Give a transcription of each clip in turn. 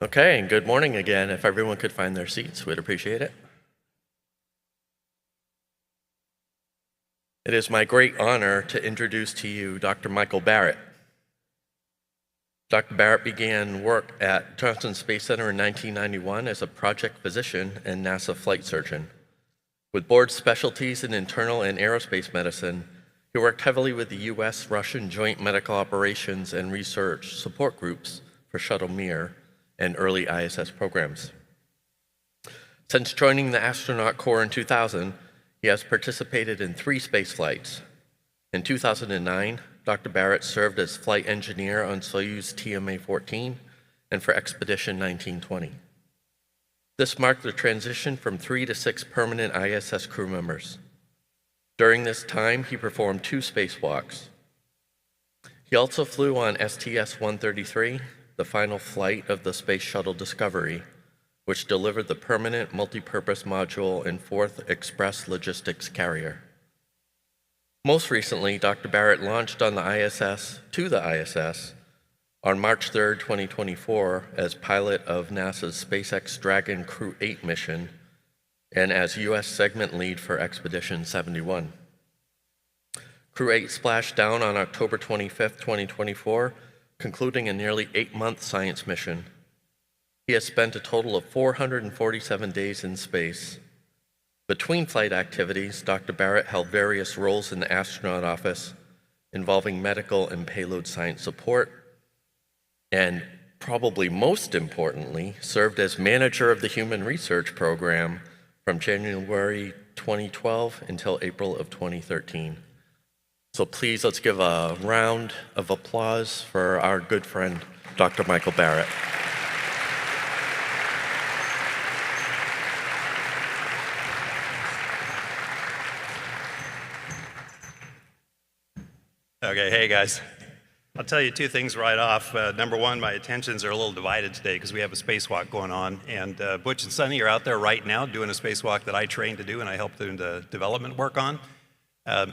Okay, and good morning again. If everyone could find their seats, we'd appreciate it. It is my great honor to introduce to you Dr. Michael Barratt. Dr. Barratt began work at Johnson Space Center in 1991 as a project physician and NASA flight surgeon. With board specialties in internal and aerospace medicine, he worked heavily with the U.S.-Russian Joint Medical Operations and Research Support Groups for Shuttle Mir and early ISS programs. Since joining the Astronaut Corps in 2000, he has participated in 3 space flights. In 2009, Dr. Barratt served as flight engineer on Soyuz TMA-14 and for Expedition 1920. This marked the transition from 3 to 6 permanent ISS crew members. During this time, he performed 2 spacewalks. He also flew on STS-133, the final flight of the Space Shuttle Discovery, which delivered the permanent multi-purpose module and 4th Express Logistics Carrier. Most recently, Dr. Barratt launched on the ISS on March 3, 2024 as pilot of NASA's SpaceX Dragon Crew 8 mission and as U.S. segment lead for Expedition 71. Crew 8 splashed down on October 25, 2024, concluding a nearly 8-month science mission. He has spent a total of 447 days in space. Between flight activities, Dr. Barratt held various roles in the astronaut office involving medical and payload science support, and probably most importantly, served as manager of the Human Research Program from January 2012 until April of 2013. So please, let's give a round of applause for our good friend, Dr. Michael Barratt. Okay, hey guys. I'll tell you 2 things right off. Number one, my attentions are a little divided today because we have a spacewalk going on, and Butch and Sunny are out there right now doing a spacewalk that I trained to do and I helped them to development work on.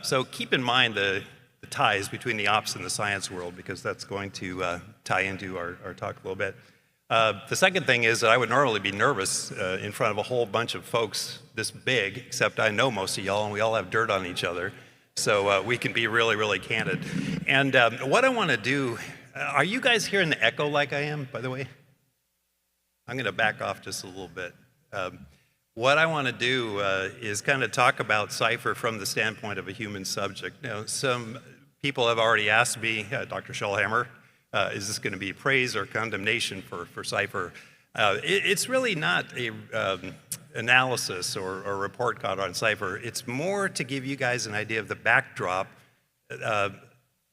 So keep in mind the ties between the ops and the science world, because that's going to tie into our talk a little bit. The second thing is that I would normally be nervous in front of a whole bunch of folks this big, except I know most of y'all and we all have dirt on each other. So we can be really, really candid. And what I want to do, are you guys hearing the echo like I am, by the way? I'm going to back off just a little bit. What I want to do is kind of talk about CIPHER from the standpoint of a human subject. Now, some people have already asked me, Dr. Schellhammer, is this going to be praise or condemnation for CIPHER? It's really not a analysis or report card on CIPHER. It's more to give you guys an idea of the backdrop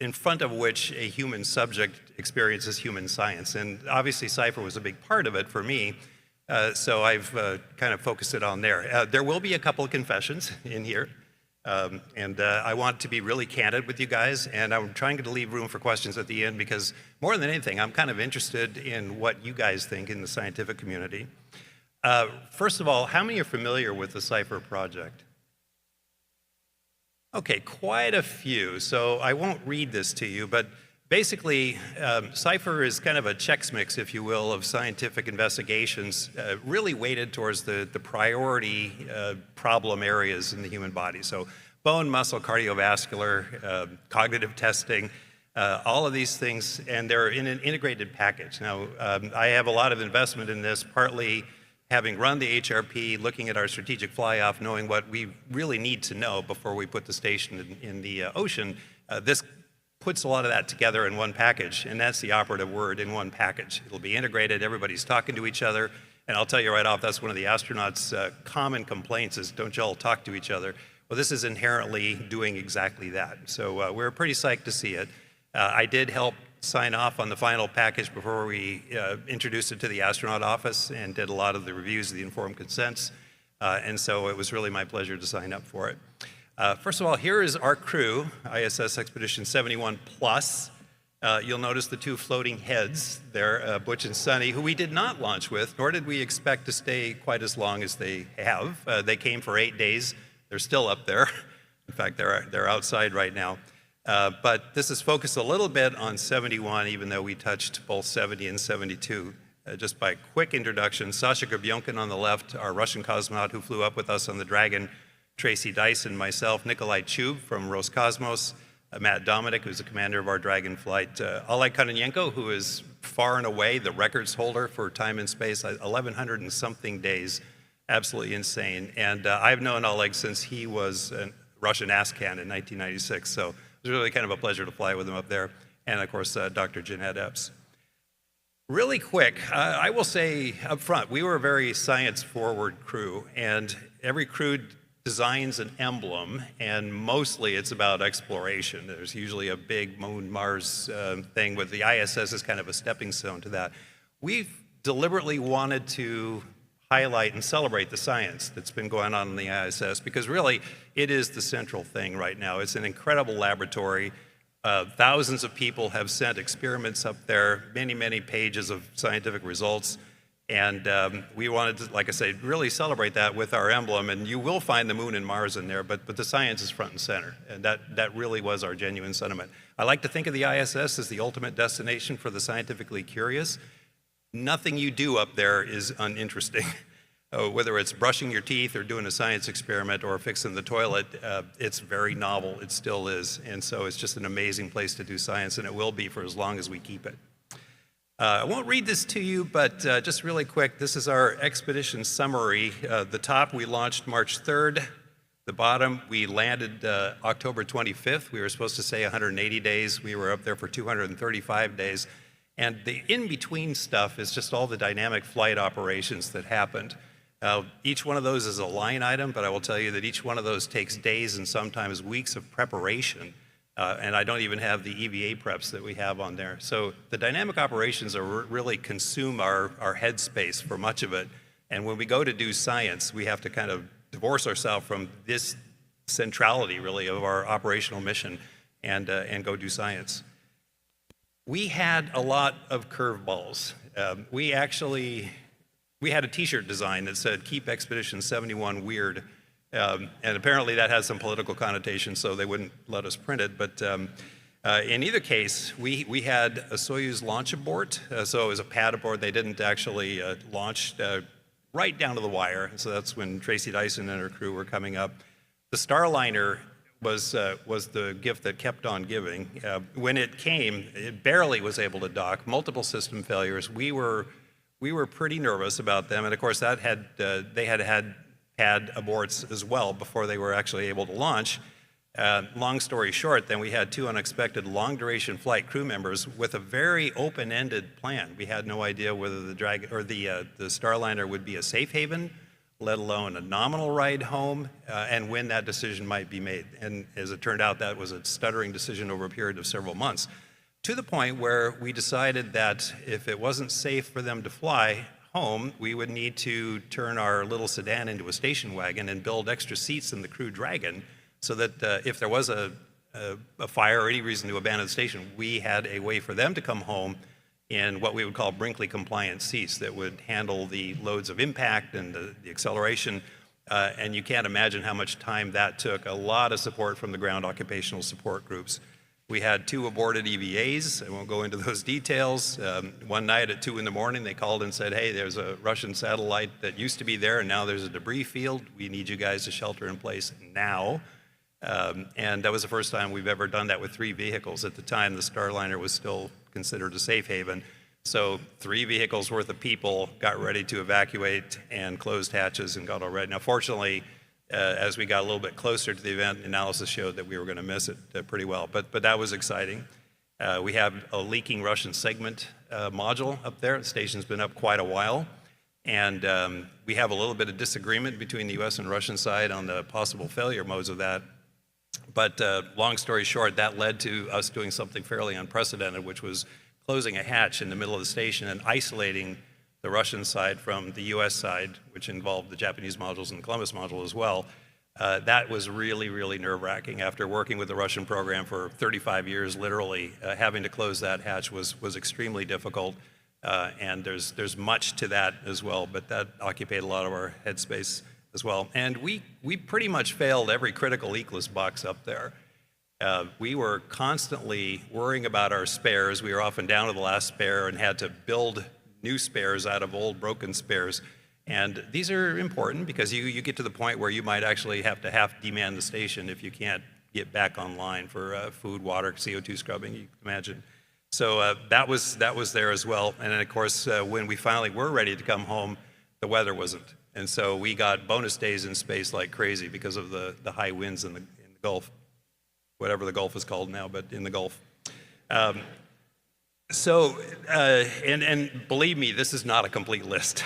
in front of which a human subject experiences human science. And obviously CIPHER was a big part of it for me, so I've kind of focused it on there. There will be a couple of confessions in here, and I want to be really candid with you guys, and I'm trying to leave room for questions at the end because more than anything, I'm kind of interested in what you guys think in the scientific community. First of all, how many are familiar with the CIPHER project? Okay, quite a few, so I won't read this to you, but basically, CIPHER is kind of a Chex Mix, if you will, of scientific investigations, really weighted towards the priority problem areas in the human body. So bone, muscle, cardiovascular, cognitive testing, all of these things, and they're in an integrated package. Now, I have a lot of investment in this, partly having run the HRP, looking at our strategic fly-off, knowing what we really need to know before we put the station in the ocean. This puts a lot of that together in one package, and that's the operative word, in one package. It'll be integrated, everybody's talking to each other, and I'll tell you right off, that's one of the astronauts' common complaints is, don't you all talk to each other? Well, this is inherently doing exactly that. So we're pretty psyched to see it. I did help sign off on the final package before we introduced it to the astronaut office and did a lot of the reviews of the informed consents. And so it was really my pleasure to sign up for it. First of all, here is our crew, ISS Expedition 71 Plus. You'll notice the 2 floating heads there, Butch and Sunny, who we did not launch with, nor did we expect to stay quite as long as they have. They came for 8 days. They're still up there. In fact, they're outside right now. But this is focused a little bit on 71, even though we touched both 70 and 72 Just by quick introduction, Sasha Gerbionkin on the left, our Russian cosmonaut who flew up with us on the Dragon, Tracy Dyson, myself, Nikolai Chub from Roscosmos, Matt Dominic, who's the commander of our Dragon flight, Oleg Kononenko, who is far and away the records holder for time in space, 1,100 and something days, absolutely insane. And I've known Oleg since he was a Russian ASCAN in 1996, so it was really kind of a pleasure to fly with him up there. And of course, Dr. Jeanette Epps. Really quick, I will say up front, we were a very science-forward crew, and every crew designs an emblem, and mostly it's about exploration. There's usually a big Moon, Mars thing, with the ISS as kind of a stepping stone to that. We've deliberately wanted to highlight and celebrate the science that's been going on in the ISS, because really it is the central thing right now. It's an incredible laboratory. Thousands of people have sent experiments up there, many, many pages of scientific results. And we wanted to, like I say, really celebrate that with our emblem. And you will find the Moon and Mars in there, but the science is front and center. And that really was our genuine sentiment. I like to think of the ISS as the ultimate destination for the scientifically curious. Nothing you do up there is uninteresting. Whether it's brushing your teeth or doing a science experiment or fixing the toilet, it's very novel. It still is. And so it's just an amazing place to do science, and it will be for as long as we keep it. I won't read this to you, but just really quick, this is our expedition summary. The top, we launched March 3rd. The bottom, we landed October 25th. We were supposed to say 180 days. We were up there for 235 days. And the in-between stuff is just all the dynamic flight operations that happened. Each one of those is a line item, but I will tell you that each one of those takes days and sometimes weeks of preparation. And I don't even have the EVA preps that we have on there. So the dynamic operations really consume our headspace for much of it. And when we go to do science, we have to kind of divorce ourselves from this centrality, really, of our operational mission and go do science. We had a lot of curveballs. We had a T-shirt design that said, "Keep Expedition 71 weird." And apparently that has some political connotation, so they wouldn't let us print it. But in either case, we had a Soyuz launch abort, so it was a pad abort. They didn't actually launch right down to the wire, so that's when Tracy Dyson and her crew were coming up. The Starliner was the gift that kept on giving. When it came, it barely was able to dock, multiple system failures. We were pretty nervous about them, and of course they had pad aborts as well before they were actually able to launch. Long story short, then we had two unexpected long-duration flight crew members with a very open-ended plan. We had no idea whether the Starliner would be a safe haven, let alone a nominal ride home, and when that decision might be made. And as it turned out, that was a stuttering decision over a period of several months, to the point where we decided that if it wasn't safe for them to fly home, we would need to turn our little sedan into a station wagon and build extra seats in the Crew Dragon, so that if there was a fire or any reason to abandon the station, we had a way for them to come home in what we would call Brinkley compliant seats that would handle the loads of impact and the acceleration. And you can't imagine how much time that took. A lot of support from the ground occupational support groups. We had two aborted EVAs. I won't go into those details. One night at 2 in the morning, they called and said, "Hey, there's a Russian satellite that used to be there, and now there's a debris field. We need you guys to shelter in place now." And that was the first time we've ever done that with 3 vehicles. At the time, the Starliner was still considered a safe haven. So 3 vehicles worth of people got ready to evacuate and closed hatches and got all right. Now, fortunately, as we got a little bit closer to the event, analysis showed that we were going to miss it pretty well. But that was exciting. We have a leaking Russian segment module up there. The station's been up quite a while. And we have a little bit of disagreement between the US and Russian side on the possible failure modes of that. But long story short, that led to us doing something fairly unprecedented, which was closing a hatch in the middle of the station and isolating the Russian side from the US side, which involved the Japanese modules and the Columbus module as well. That was really, really nerve-wracking. After working with the Russian program for 35 years, literally, having to close that hatch was extremely difficult. And there's much to that as well, but that occupied a lot of our headspace as well. And we pretty much failed every critical ECLS box up there. We were constantly worrying about our spares. We were often down to the last spare and had to build new spares out of old broken spares. And these are important because you get to the point where you might actually have to half demand the station if you can't get back online for food, water, CO2 scrubbing, you can imagine. So that was there as well. And then of course, when we finally were ready to come home, the weather wasn't. And so we got bonus days in space like crazy because of the high winds in the Gulf, whatever the Gulf is called now, but in the Gulf. And believe me, this is not a complete list.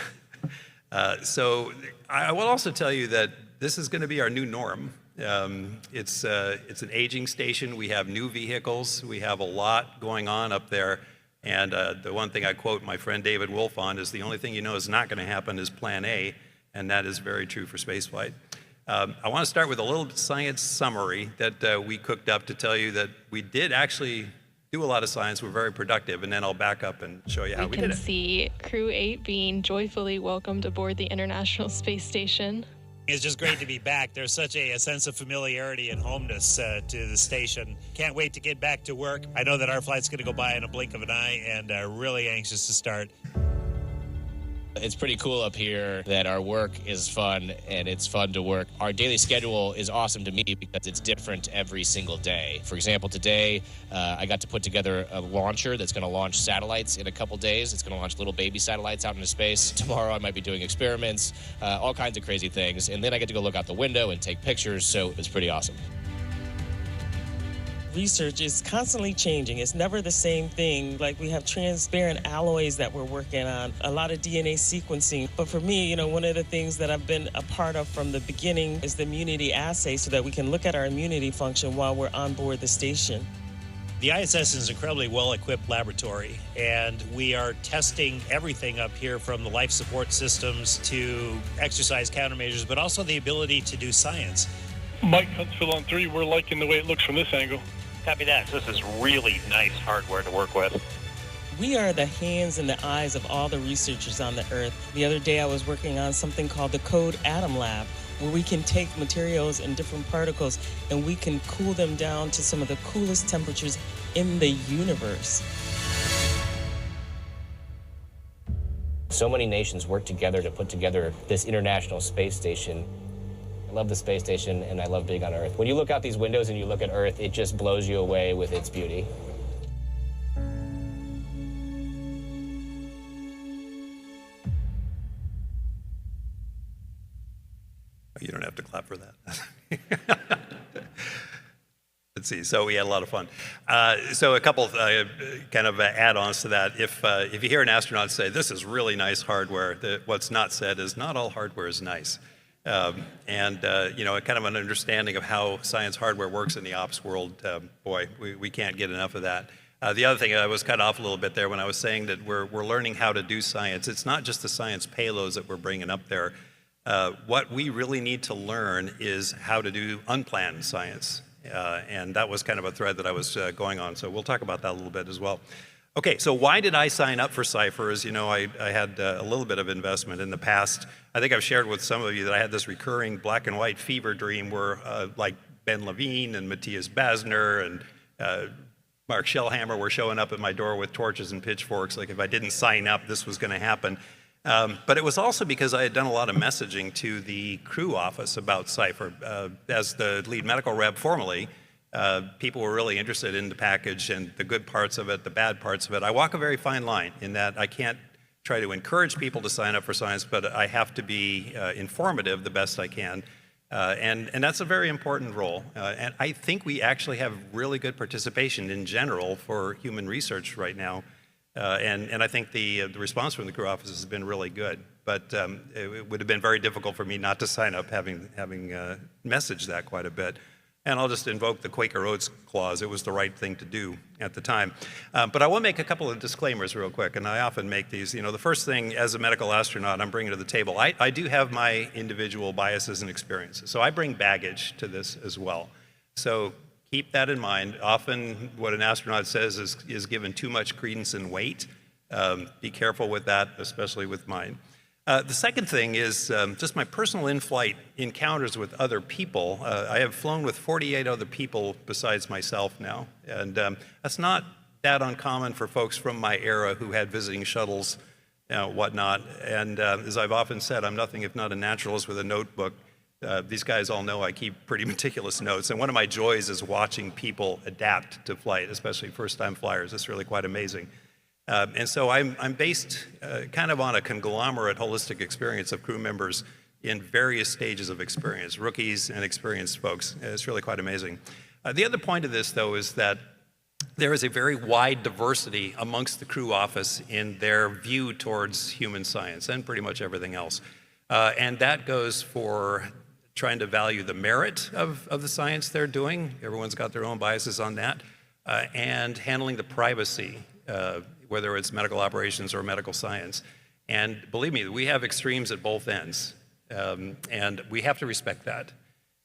So I will also tell you that this is going to be our new norm. It's an aging station. We have new vehicles. We have a lot going on up there. And the one thing I quote my friend David Wolf on is the only thing you know is not going to happen is Plan A, and that is very true for spaceflight. I want to start with a little science summary that we cooked up to tell you that we did actually do a lot of science. We're very productive, and then I'll back up and show you how we did it. We can see Crew 8 being joyfully welcomed aboard the International Space Station. It's just great to be back. There's such a sense of familiarity and homeness to the station. Can't wait to get back to work. I know that our flight's going to go by in a blink of an eye, and really anxious to start. It's pretty cool up here that our work is fun and it's fun to work. Our daily schedule is awesome to me because it's different every single day. For example, today I got to put together a launcher that's going to launch satellites in a couple days. It's going to launch little baby satellites out into space. Tomorrow I might be doing experiments, all kinds of crazy things. And then I get to go look out the window and take pictures, so it's pretty awesome. Research is constantly changing. It's never the same thing. Like, we have transparent alloys that we're working on, a lot of DNA sequencing. But for me, one of the things that I've been a part of from the beginning is the immunity assay so that we can look at our immunity function while we're on board the station. The ISS is an incredibly well-equipped laboratory, and we are testing everything up here from the life support systems to exercise countermeasures, but also the ability to do science. Mike Huntsville on 3, we're liking the way it looks from this angle. Copy that. This is really nice hardware to work with. We are the hands and the eyes of all the researchers on the Earth. The other day I was working on something called the Code Atom Lab, where we can take materials and different particles and we can cool them down to some of the coolest temperatures in the universe. So many nations work together to put together this International Space Station. I love the space station, and I love being on Earth. When you look out these windows and you look at Earth, it just blows you away with its beauty. You don't have to clap for that. Let's see. So we had a lot of fun. So a couple of kind of add-ons to that. If you hear an astronaut say, "This is really nice hardware," what's not said is not all hardware is nice. Kind of an understanding of how science hardware works in the ops world, boy, we can't get enough of that. The other thing, I was cut off a little bit there when I was saying that we're learning how to do science. It's not just the science payloads that we're bringing up there. What we really need to learn is how to do unplanned science. And that was kind of a thread that I was going on. So we'll talk about that a little bit as well. Okay, so why did I sign up for Cypher? As you know, I had a little bit of investment in the past. I think I've shared with some of you that I had this recurring black and white fever dream where like Ben Levine and Matthias Basner and Mark Shellhammer were showing up at my door with torches and pitchforks. Like if I didn't sign up, this was going to happen. But it was also because I had done a lot of messaging to the crew office about Cypher. As the lead medical rep formerly, people were really interested in the package and the good parts of it, the bad parts of it. I walk a very fine line in that I can't try to encourage people to sign up for science, but I have to be informative the best I can. And that's a very important role. And I think we actually have really good participation in general for human research right now. And I think the response from the crew office has been really good. But it would have been very difficult for me not to sign up, having messaged that quite a bit. And I'll just invoke the Quaker Oats clause. It was the right thing to do at the time. But I will make a couple of disclaimers real quick, and I often make these. You know, the first thing, as a medical astronaut, I'm bringing to the table, I do have my individual biases and experiences. So I bring baggage to this as well. So keep that in mind. Often what an astronaut says is given too much credence and weight. Be careful with that, especially with mine. The second thing is just my personal in-flight encounters with other people. I have flown with 48 other people besides myself now, and that's not that uncommon for folks from my era who had visiting shuttles whatnot. And as I've often said, I'm nothing if not a naturalist with a notebook. These guys all know I keep pretty meticulous notes. And one of my joys is watching people adapt to flight, especially first-time flyers. It's really quite amazing. And so I'm based kind of on a conglomerate holistic experience of crew members in various stages of experience, rookies and experienced folks. It's really quite amazing. The other point of this, though, is that there is a very wide diversity amongst the crew office in their view towards human science and pretty much everything else. And that goes for trying to value the merit of the science they're doing. Everyone's got their own biases on that. And handling the privacy, whether it's medical operations or medical science. And believe me, we have extremes at both ends. And we have to respect that.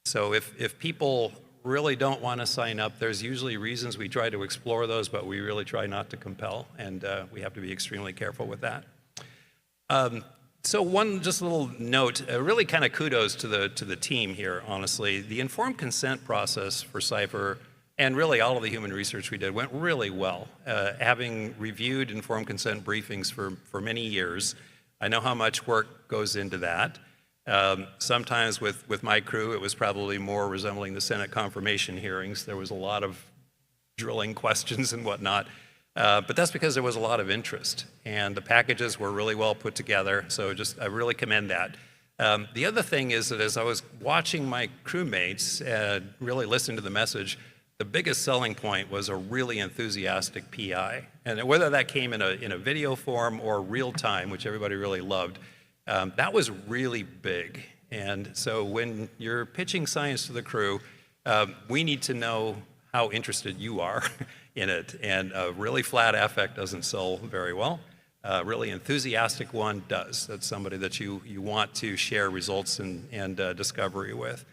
So if people really don't want to sign up, there's usually reasons. We try to explore those, but we really try not to compel, and we have to be extremely careful with that. So one just little note, really kind of kudos to the team here, honestly. The informed consent process for CIPHER and really all of the human research we did went really well. Having reviewed informed consent briefings for many years, I know how much work goes into that. Sometimes with my crew, it was probably more resembling the Senate confirmation hearings. There was a lot of drilling questions and whatnot, but that's because there was a lot of interest, and the packages were really well put together, so I really commend that. The other thing is that as I was watching my crewmates really listen to the message, the biggest selling point was a really enthusiastic PI, and whether that came in a video form or real time, which everybody really loved, that was really big. And so when you're pitching science to the crew, we need to know how interested you are in it. And a really flat affect doesn't sell very well. A really enthusiastic one does. That's somebody that you want to share results and discovery with.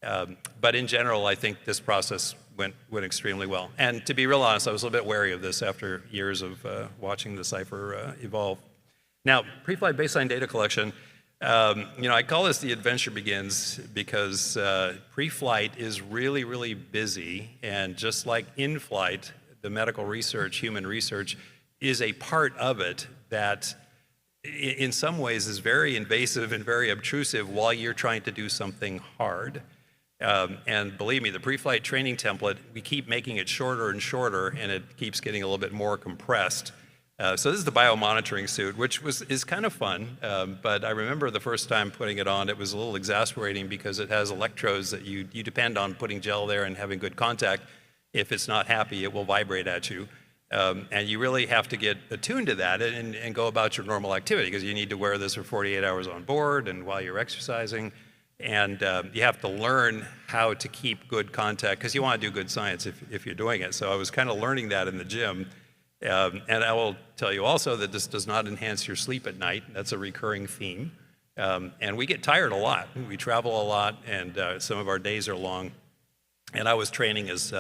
But in general, I think this process went extremely well. And to be real honest, I was a little bit wary of this after years of watching the CIPHER evolve. Now, pre-flight baseline data collection, I call this the adventure begins because pre-flight is really, really busy, and just like in-flight, the medical research, human research, is a part of it that in some ways is very invasive and very obtrusive while you're trying to do something hard. And believe me, the pre-flight training template, we keep making it shorter and shorter, and it keeps getting a little bit more compressed. So this is the biomonitoring suit, which is kind of fun, but I remember the first time putting it on, it was a little exasperating because it has electrodes that you depend on putting gel there and having good contact. If it's not happy, it will vibrate at you. And you really have to get attuned to that and go about your normal activity, because you need to wear this for 48 hours on board and while you're exercising. And you have to learn how to keep good contact, because you want to do good science if you're doing it. So I was kind of learning that in the gym. And I will tell you also that this does not enhance your sleep at night. That's a recurring theme. And we get tired a lot. We travel a lot, and some of our days are long. And I was training as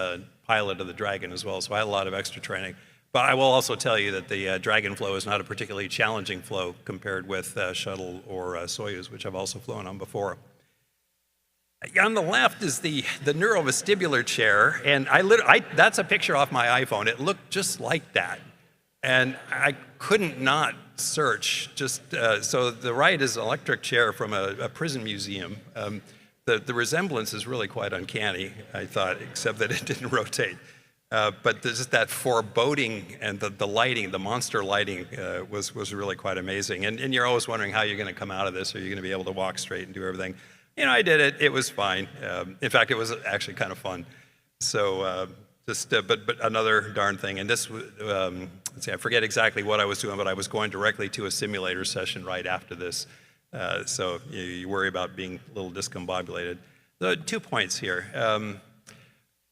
pilot of the Dragon as well, so I had a lot of extra training. But I will also tell you that the Dragon flow is not a particularly challenging flow compared with Shuttle or Soyuz, which I've also flown on before. On the left is the neurovestibular chair, and that's a picture off my iPhone. It looked just like that, and I couldn't not search. So the right is an electric chair from a prison museum. The resemblance is really quite uncanny, I thought, except that it didn't rotate. But just that foreboding and the lighting, the monster lighting, was really quite amazing. And you're always wondering how you're going to come out of this. Are you going to be able to walk straight and do everything? I did it. It was fine. In fact, it was actually kind of fun. So but another darn thing. And this, let's see, I forget exactly what I was doing, but I was going directly to a simulator session right after this. So you worry about being a little discombobulated. 2 points here.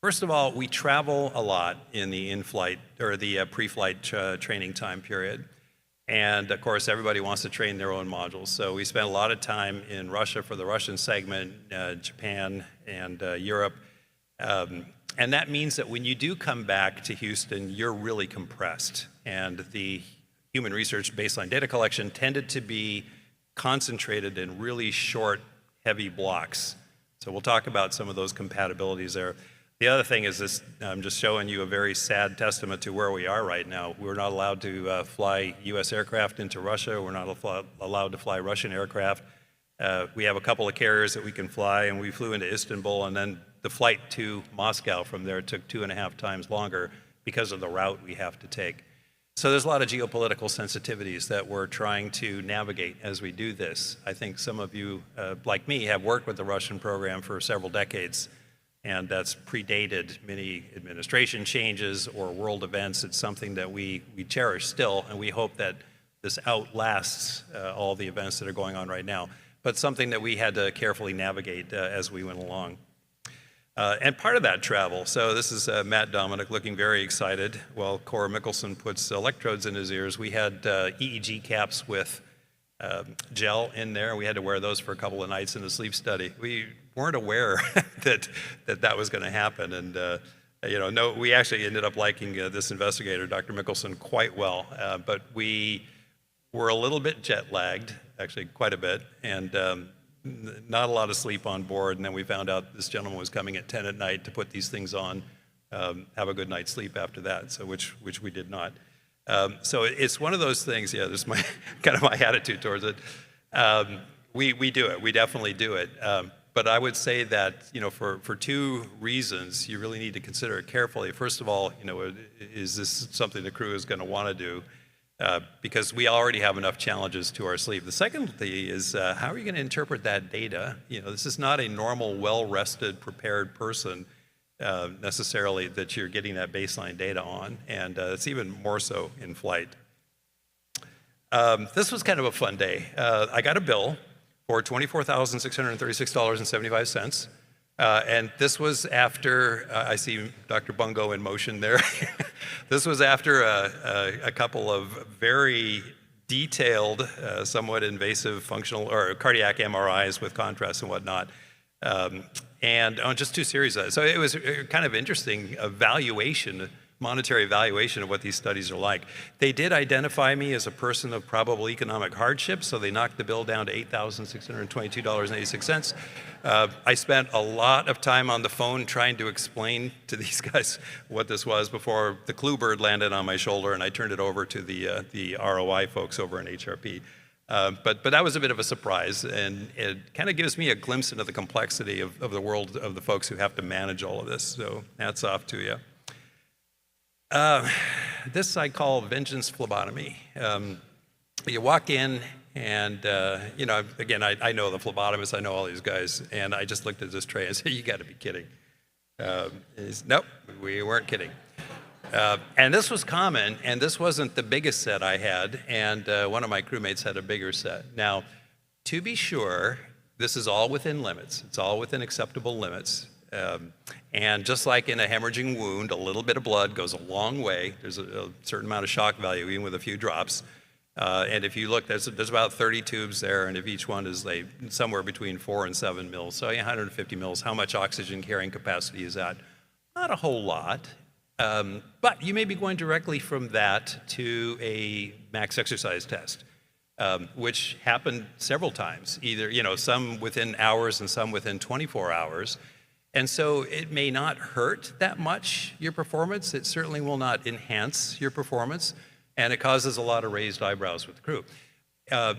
First of all, we travel a lot in the in-flight or the pre-flight training time period. And of course, everybody wants to train their own modules. So we spent a lot of time in Russia for the Russian segment, Japan, and Europe. And that means that when you do come back to Houston, you're really compressed. And the human research baseline data collection tended to be concentrated in really short, heavy blocks. So we'll talk about some of those compatibilities there. The other thing is this, I'm just showing you a very sad testament to where we are right now. We're not allowed to fly U.S. aircraft into Russia. We're not allowed to fly Russian aircraft. We have a couple of carriers that we can fly, and we flew into Istanbul, and then the flight to Moscow from there took 2.5 times longer because of the route we have to take. So there's a lot of geopolitical sensitivities that we're trying to navigate as we do this. I think some of you, like me, have worked with the Russian program for several decades, and that's predated many administration changes or world events. It's something that we cherish still, and we hope that this outlasts all the events that are going on right now, but something that we had to carefully navigate as we went along. And part of that travel, so this is Matt Dominic looking very excited while Cora Mickelson puts electrodes in his ears. We had EEG caps with gel in there. We had to wear those for a couple of nights in the sleep study. We weren't aware that was going to happen, and no, we actually ended up liking this investigator, Dr. Mickelson, quite well, but we were a little bit jet lagged, actually quite a bit, and not a lot of sleep on board. And then we found out this gentleman was coming at 10 at night to put these things on, have a good night's sleep after that, so which we did not. So it's one of those things. Yeah, this is my kind of my attitude towards it. We do it. We definitely do it. But I would say that for two reasons, you really need to consider it carefully. First of all, is this something the crew is going to want to do? Because we already have enough challenges to our sleeve. The second thing is how are you going to interpret that data? This is not a normal, well-rested, prepared person necessarily that you're getting that baseline data on, and it's even more so in flight. This was kind of a fun day. I got a bill for $24,636.75. And this was after, I see Dr. Bungo in motion there. This was after a couple of very detailed, somewhat invasive functional or cardiac MRIs with contrast and whatnot. And on just 2 series of that. So it was kind of interesting monetary evaluation of what these studies are like. They did identify me as a person of probable economic hardship, so they knocked the bill down to $8,622.86. I spent a lot of time on the phone trying to explain to these guys what this was before the clue bird landed on my shoulder and I turned it over to the ROI folks over in HRP. But that was a bit of a surprise, and it kind of gives me a glimpse into the complexity of the world of the folks who have to manage all of this. So hats off to you. This I call vengeance phlebotomy. You walk in and, again, I know the phlebotomist, I know all these guys, and I just looked at this tray and said, you got to be kidding. Nope, we weren't kidding. And this was common, and this wasn't the biggest set I had, and one of my crewmates had a bigger set. Now, to be sure, this is all within limits. It's all within acceptable limits. And just like in a hemorrhaging wound, a little bit of blood goes a long way. There's a certain amount of shock value, even with a few drops. And if you look, there's about 30 tubes there, and if each one is like somewhere between 4 and 7 mils, so 150 mils, how much oxygen carrying capacity is that? Not a whole lot. But you may be going directly from that to a max exercise test, which happened several times, either, some within hours and some within 24 hours. And so it may not hurt that much, your performance. It certainly will not enhance your performance, and it causes a lot of raised eyebrows with the crew.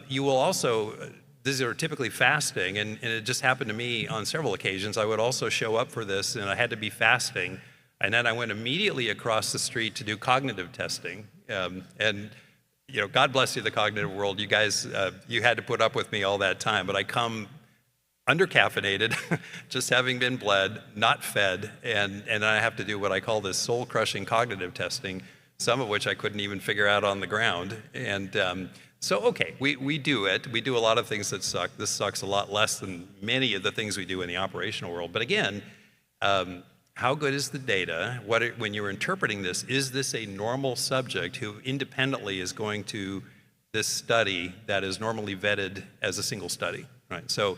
You will also, these are typically fasting, and it just happened to me on several occasions. I would also show up for this, and I had to be fasting, and then I went immediately across the street to do cognitive testing. And God bless you, the cognitive world. You guys, you had to put up with me all that time, but I come undercaffeinated, just having been bled, not fed, and I have to do what I call this soul-crushing cognitive testing, some of which I couldn't even figure out on the ground. And so, okay, we do it. We do a lot of things that suck. This sucks a lot less than many of the things we do in the operational world. But again, how good is the data? When you're interpreting this, is this a normal subject who independently is going to this study that is normally vetted as a single study, right? So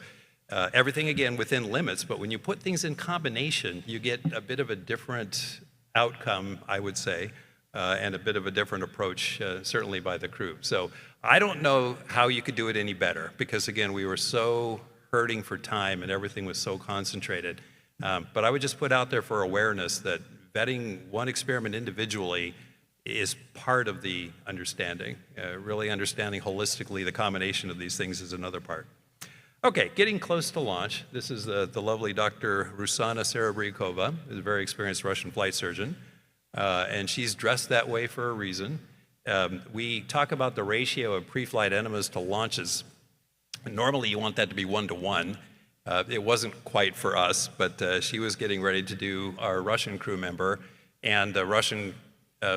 everything, again, within limits, but when you put things in combination, you get a bit of a different outcome, I would say, and a bit of a different approach, certainly by the crew. So I don't know how you could do it any better, because again, we were so hurting for time and everything was so concentrated. But I would just put out there for awareness that vetting one experiment individually is part of the understanding. Really understanding holistically the combination of these things is another part. Okay, getting close to launch. This is the lovely Dr. Rusana Serebrikova, who's a very experienced Russian flight surgeon, and she's dressed that way for a reason. We talk about the ratio of pre-flight enemas to launches. Normally, you want that to be 1-to-1. It wasn't quite for us, but she was getting ready to do our Russian crew member, and the Russian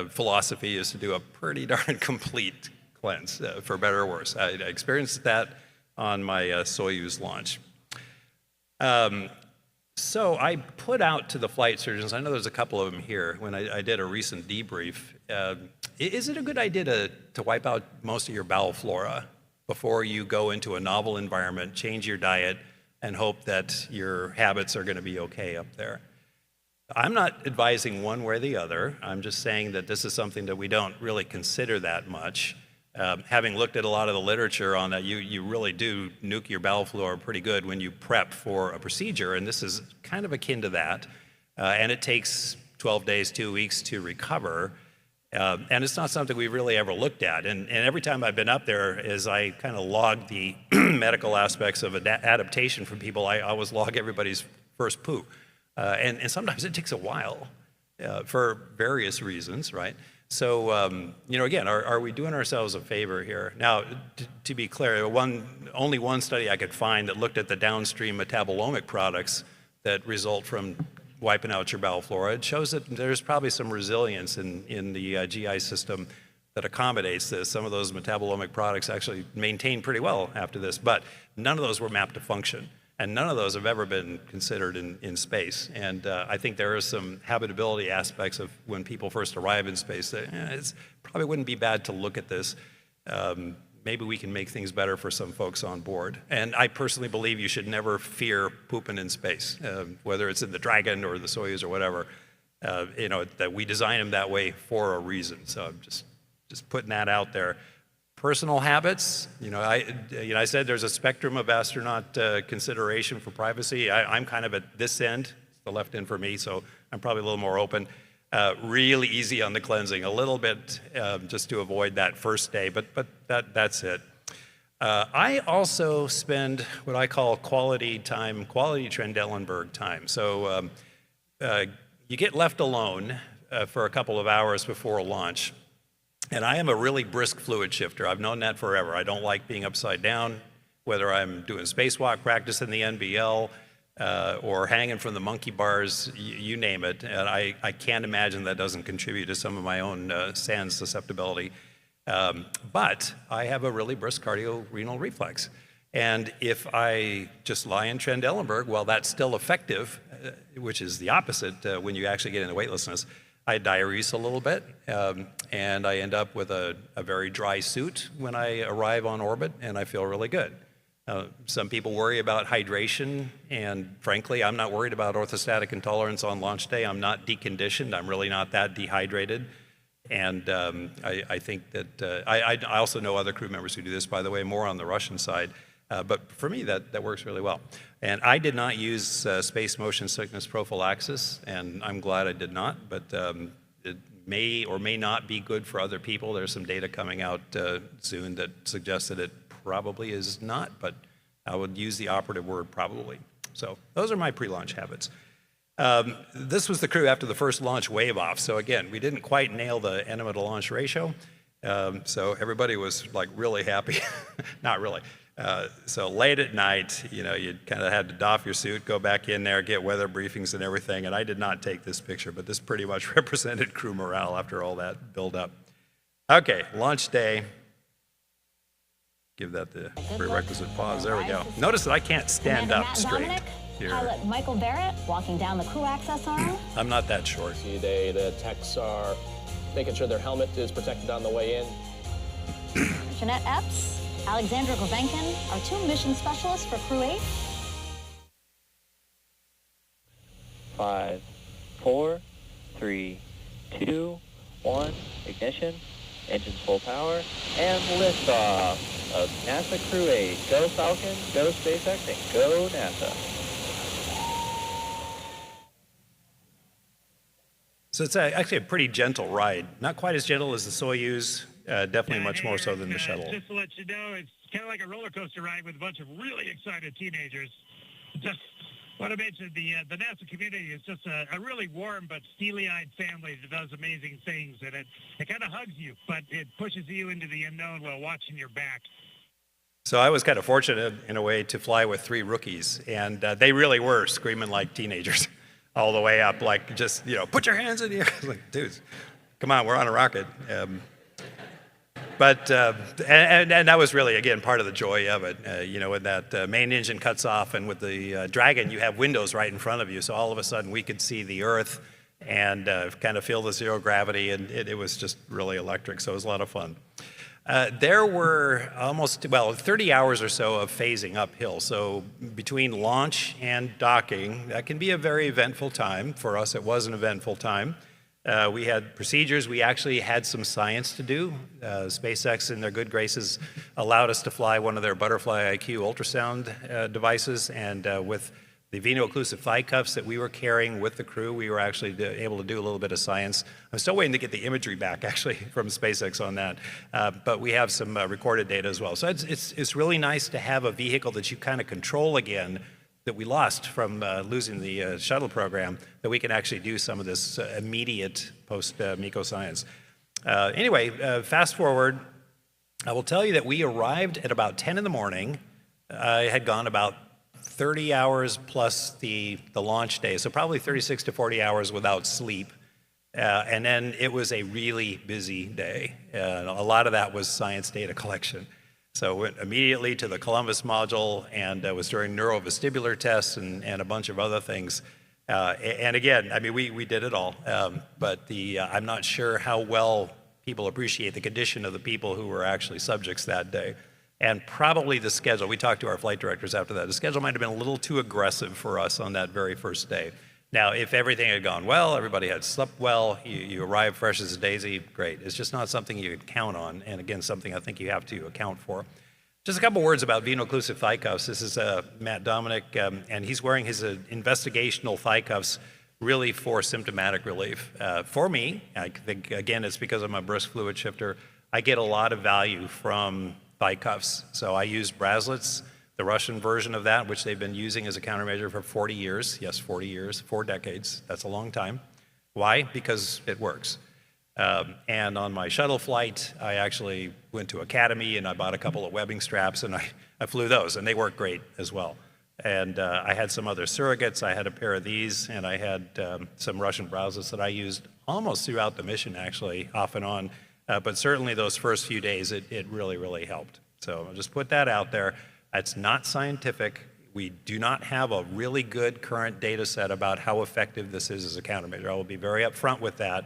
philosophy is to do a pretty darn complete cleanse, for better or worse. I experienced that on my Soyuz launch. So I put out to the flight surgeons, I know there's a couple of them here, when I did a recent debrief, is it a good idea to wipe out most of your bowel flora before you go into a novel environment, change your diet, and hope that your habits are going to be okay up there? I'm not advising one way or the other. I'm just saying that this is something that we don't really consider that much. Having looked at a lot of the literature on that, you really do nuke your bowel flora pretty good when you prep for a procedure, and this is kind of akin to that. And it takes 12 days, 2 weeks to recover. And it's not something we've really ever looked at. And every time I've been up there, as I kind of log the medical aspects of adaptation from people, I always log everybody's first poo. And sometimes it takes a while for various reasons, right? So, again, are we doing ourselves a favor here? Now, to be clear, only one study I could find that looked at the downstream metabolomic products that result from wiping out your bowel flora. It shows that there's probably some resilience in the GI system that accommodates this. Some of those metabolomic products actually maintain pretty well after this, but none of those were mapped to function. And none of those have ever been considered in space. And I think there are some habitability aspects of when people first arrive in space that it probably wouldn't be bad to look at this. Maybe we can make things better for some folks on board. And I personally believe you should never fear pooping in space, whether it's in the Dragon or the Soyuz or whatever. That we design them that way for a reason. So I'm just putting that out there. Personal habits, I said there's a spectrum of astronaut consideration for privacy. I'm kind of at this end, the left end for me, so I'm probably a little more open. Really easy on the cleansing, a little bit just to avoid that first day, but that's it. I also spend what I call quality Trendelenburg time. So you get left alone for a couple of hours before a launch. And I am a really brisk fluid shifter. I've known that forever. I don't like being upside down, whether I'm doing spacewalk practice in the NBL or hanging from the monkey bars, you name it. And I can't imagine that doesn't contribute to some of my own sand susceptibility. But I have a really brisk cardiorenal reflex. And if I just lie in Trendelenburg, well, that's still effective, which is the opposite when you actually get into weightlessness. I diurese a little bit, and I end up with a very dry suit when I arrive on orbit, and I feel really good. Some people worry about hydration, and frankly, I'm not worried about orthostatic intolerance on launch day. I'm not deconditioned. I'm really not that dehydrated. And I think that I also know other crew members who do this, by the way, more on the Russian side. But for me, that works really well. And I did not use space motion sickness prophylaxis, and I'm glad I did not, but it may or may not be good for other people. There's some data coming out soon that suggests that it probably is not, but I would use the operative word probably. So those are my pre-launch habits. This was the crew after the first launch wave off. So again, we didn't quite nail the enema to launch ratio. So everybody was like really happy. Not really. So late at night, you kind of had to doff your suit, go back in there, get weather briefings and everything. And I did not take this picture, but this pretty much represented crew morale after all that build up. Okay, launch day. Give that the prerequisite pause. There we go. Notice that I can't stand up straight here. Pilot Michael Barratt walking down the crew access arm. I'm not that short. The techs are making sure their helmet is protected on the way in. Jeanette Epps, Alexandra Govenkin are 2 mission specialists for Crew 8. 5, 4, 3, 2, 1, ignition, engines full power, and liftoff of NASA Crew 8. Go Falcon, go SpaceX, and go NASA. So it's actually a pretty gentle ride. Not quite as gentle as the Soyuz, definitely much more so than the shuttle. Just to let you know, it's kind of like a roller coaster ride with a bunch of really excited teenagers. Just want to mention the NASA community is just a really warm but steely-eyed family that does amazing things, and it kind of hugs you, but it pushes you into the unknown while watching your back. So I was kind of fortunate in a way to fly with 3 rookies, and they really were screaming like teenagers all the way up, like just, put your hands in the air. I was like, dudes, come on, we're on a rocket. But that was really, again, part of the joy of it. When that main engine cuts off, and with the Dragon, you have windows right in front of you. So all of a sudden, we could see the Earth and kind of feel the zero gravity, and it was just really electric. So it was a lot of fun. There were 30 hours or so of phasing uphill. So between launch and docking, that can be a very eventful time. For us, it was an eventful time. We had procedures. We actually had some science to do. SpaceX, in their good graces, allowed us to fly one of their Butterfly IQ ultrasound devices, and with the veno-occlusive thigh cuffs that we were carrying with the crew, we were actually able to do a little bit of science. I'm still waiting to get the imagery back, actually, from SpaceX on that. But we have some recorded data as well. So it's really nice to have a vehicle that you kind of control again, that we lost from losing the shuttle program, that we can actually do some of this immediate post-MECO science. Anyway, fast forward, I will tell you that we arrived at about 10 in the morning. I had gone about 30 hours plus the launch day, so probably 36 to 40 hours without sleep. And then it was a really busy day. A lot of that was science data collection. So went immediately to the Columbus module, and was during neurovestibular tests and a bunch of other things. And again, I mean, we did it all, but I'm not sure how well people appreciate the condition of the people who were actually subjects that day. And probably the schedule, we talked to our flight directors after that, the schedule might have been a little too aggressive for us on that very first day. Now, if everything had gone well, everybody had slept well, you arrived fresh as a daisy, great. It's just not something you could count on, and again, something I think you have to account for. Just a couple words about veno-occlusive thigh cuffs. This is Matt Dominic, and he's wearing his investigational thigh cuffs really for symptomatic relief. For me, I think, again, it's because I'm a brisk fluid shifter, I get a lot of value from thigh cuffs. So I use Braslets, the Russian version of that, which they've been using as a countermeasure for 40 years. Yes, 40 years, 4 decades. That's a long time. Why? Because it works. And on my shuttle flight, I actually went to Academy and I bought a couple of webbing straps, and I flew those, and they work great as well. And I had some other surrogates. I had a pair of these, and I had some Russian Braslets that I used almost throughout the mission, actually, off and on. But certainly those first few days, it really, really helped. So I'll just put that out there. It's not scientific. We do not have a really good current data set about how effective this is as a countermeasure. I will be very upfront with that.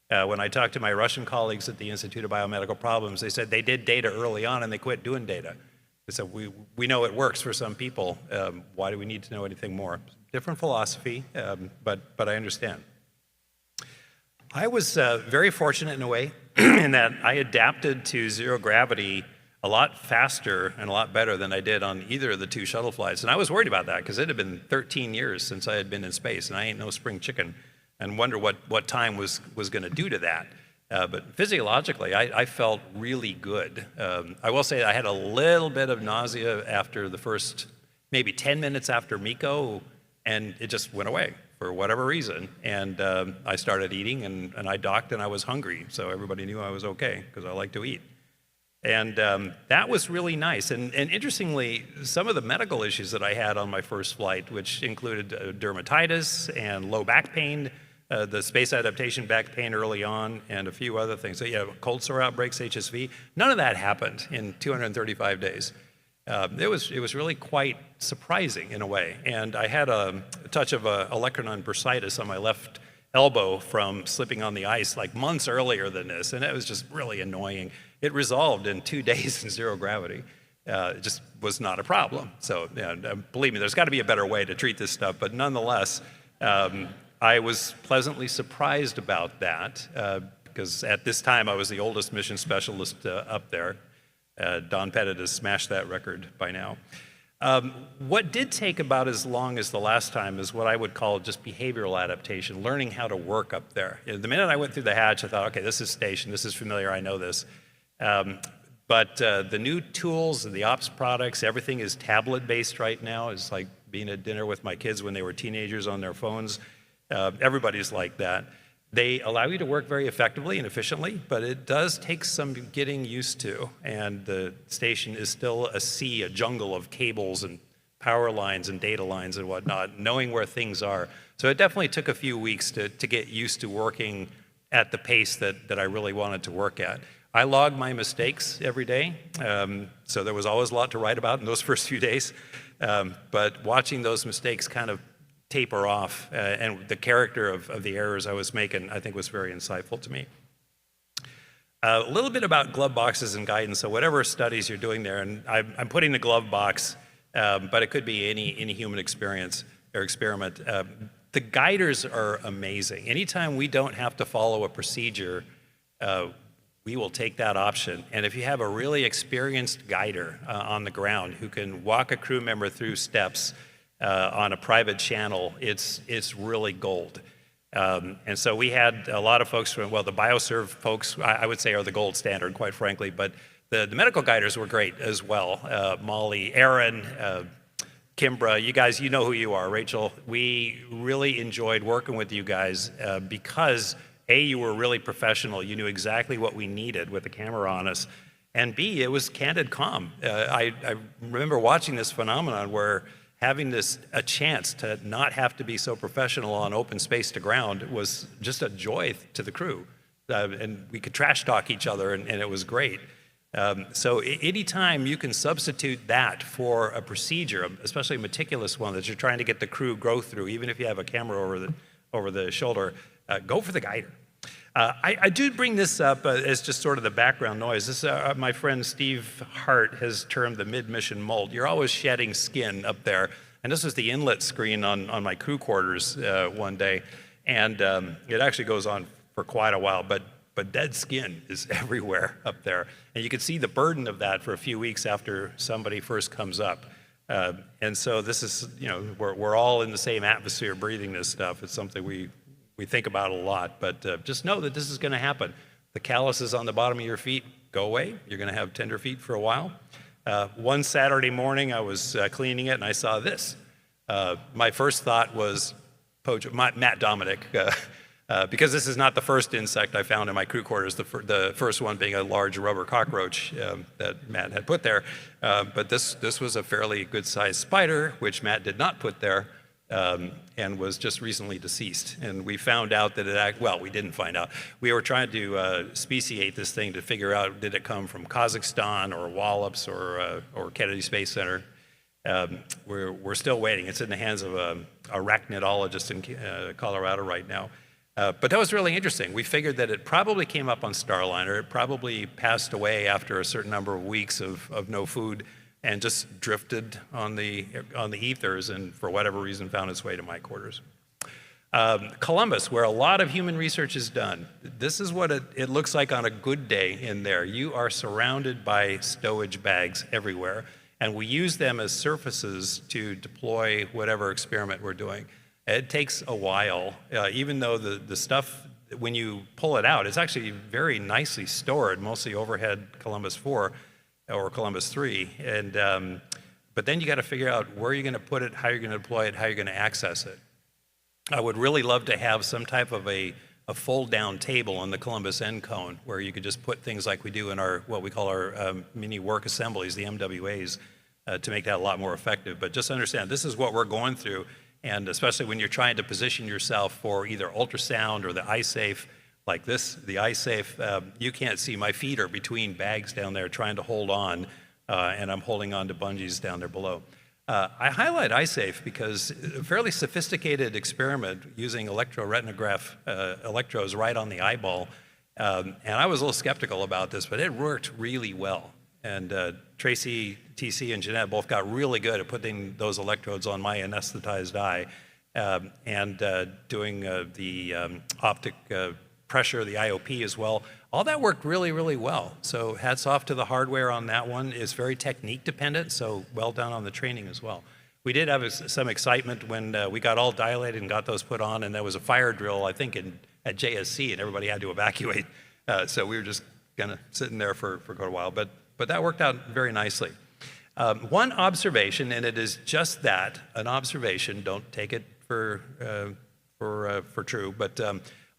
When I talked to my Russian colleagues at the Institute of Biomedical Problems, they said they did data early on and they quit doing data. They said, we know it works for some people. Why do we need to know anything more? Different philosophy, but I understand. I was very fortunate in a way in that I adapted to zero gravity a lot faster and a lot better than I did on either of the 2 shuttle flights. And I was worried about that because it had been 13 years since I had been in space, and I ain't no spring chicken, and wonder what time was going to do to that. But physiologically, I felt really good. I will say I had a little bit of nausea after the first maybe 10 minutes after MECO, and it just went away for whatever reason. And I started eating, and I docked, and I was hungry. So everybody knew I was okay because I like to eat. And that was really nice. And interestingly, some of the medical issues that I had on my first flight, which included dermatitis and low back pain, the space adaptation back pain early on, and a few other things. So yeah, cold sore outbreaks, HSV, none of that happened in 235 days. It was really quite surprising in a way. And I had a touch of olecranon bursitis on my left elbow from slipping on the ice like months earlier than this, and it was just really annoying. It resolved in 2 days in zero gravity. It just was not a problem. So yeah, believe me, there's got to be a better way to treat this stuff, but nonetheless, I was pleasantly surprised about that because at this time I was the oldest mission specialist up there. Don Pettit has smashed that record by now. What did take about as long as the last time is what I would call just behavioral adaptation, learning how to work up there. The minute I went through the hatch, I thought, okay, this is station, this is familiar, I know this. But the new tools, the ops products, everything is tablet-based right now. It's like being at dinner with my kids when they were teenagers on their phones. Everybody's like that. They allow you to work very effectively and efficiently, but it does take some getting used to. And the station is still a jungle of cables and power lines and data lines and whatnot, knowing where things are. So it definitely took a few weeks to get used to working at the pace that I really wanted to work at. I log my mistakes every day, so there was always a lot to write about in those first few days. But watching those mistakes kind of taper off, and the character of the errors I was making, I think was very insightful to me. A little bit about glove boxes and guidance. So whatever studies you're doing there, and I'm putting the glove box, but it could be any human experience or experiment. The guiders are amazing. Anytime we don't have to follow a procedure, we will take that option. And if you have a really experienced guider on the ground who can walk a crew member through steps on a private channel, it's really gold. And so we had a lot of folks from, well, the BioServe folks, I would say, are the gold standard, quite frankly, but the medical guiders were great as well. Molly, Aaron, Kimbra, you guys, you know who you are. Rachel, we really enjoyed working with you guys because A, you were really professional. You knew exactly what we needed with the camera on us. And B, it was candid calm. I remember watching this phenomenon where having a chance to not have to be so professional on open space to ground was just a joy to the crew. And we could trash talk each other, and it was great. So anytime you can substitute that for a procedure, especially a meticulous one that you're trying to get the crew go through, even if you have a camera over the shoulder, go for the guider. I do bring this up as just sort of the background noise. This, my friend Steve Hart has termed the mid-mission molt. You're always shedding skin up there. And this was the inlet screen on my crew quarters one day. And it actually goes on for quite a while, but dead skin is everywhere up there. And you can see the burden of that for a few weeks after somebody first comes up. And so this is, you know, we're all in the same atmosphere breathing this stuff. It's something we think about a lot, but just know that this is going to happen. The calluses on the bottom of your feet go away. You're going to have tender feet for a while. One Saturday morning, I was cleaning it, and I saw this. My first thought was Matt Dominic, because this is not the first insect I found in my crew quarters, the first one being a large rubber cockroach that Matt had put there. But this was a fairly good-sized spider, which Matt did not put there. And was just recently deceased. And we found out that we didn't find out. We were trying to speciate this thing to figure out, did it come from Kazakhstan or Wallops or Kennedy Space Center? We're still waiting. It's in the hands of a arachnidologist in Colorado right now. But that was really interesting. We figured that it probably came up on Starliner. It probably passed away after a certain number of weeks of no food, and just drifted on the ethers, and for whatever reason found its way to my quarters. Columbus, where a lot of human research is done. This is what it looks like on a good day in there. You are surrounded by stowage bags everywhere, and we use them as surfaces to deploy whatever experiment we're doing. It takes a while, even though the stuff, when you pull it out, it's actually very nicely stored, mostly overhead Columbus 4, or Columbus 3, and but then you got to figure out where you're going to put it, how you're going to deploy it, how you're going to access it. I would really love to have some type of a fold-down table on the Columbus end cone where you could just put things like we do in our what we call our mini work assemblies, the MWAs, to make that a lot more effective. But just understand, this is what we're going through, and especially when you're trying to position yourself for either ultrasound or the iSafe. Like this, the iSafe, you can't see. My feet are between bags down there trying to hold on, and I'm holding on to bungees down there below. I highlight iSafe because a fairly sophisticated experiment using electroretinograph electrodes right on the eyeball, and I was a little skeptical about this, but it worked really well. And Tracy, TC, and Jeanette both got really good at putting those electrodes on my anesthetized eye, and doing the optic pressure, the IOP as well. All that worked really, really well. So hats off to the hardware on that one. It's very technique dependent, so well done on the training as well. We did have some excitement when we got all dilated and got those put on, and there was a fire drill, I think, at JSC, and everybody had to evacuate. So we were just kind of sitting there for quite a while, but that worked out very nicely. One observation, and it is just that, an observation, don't take it for true, but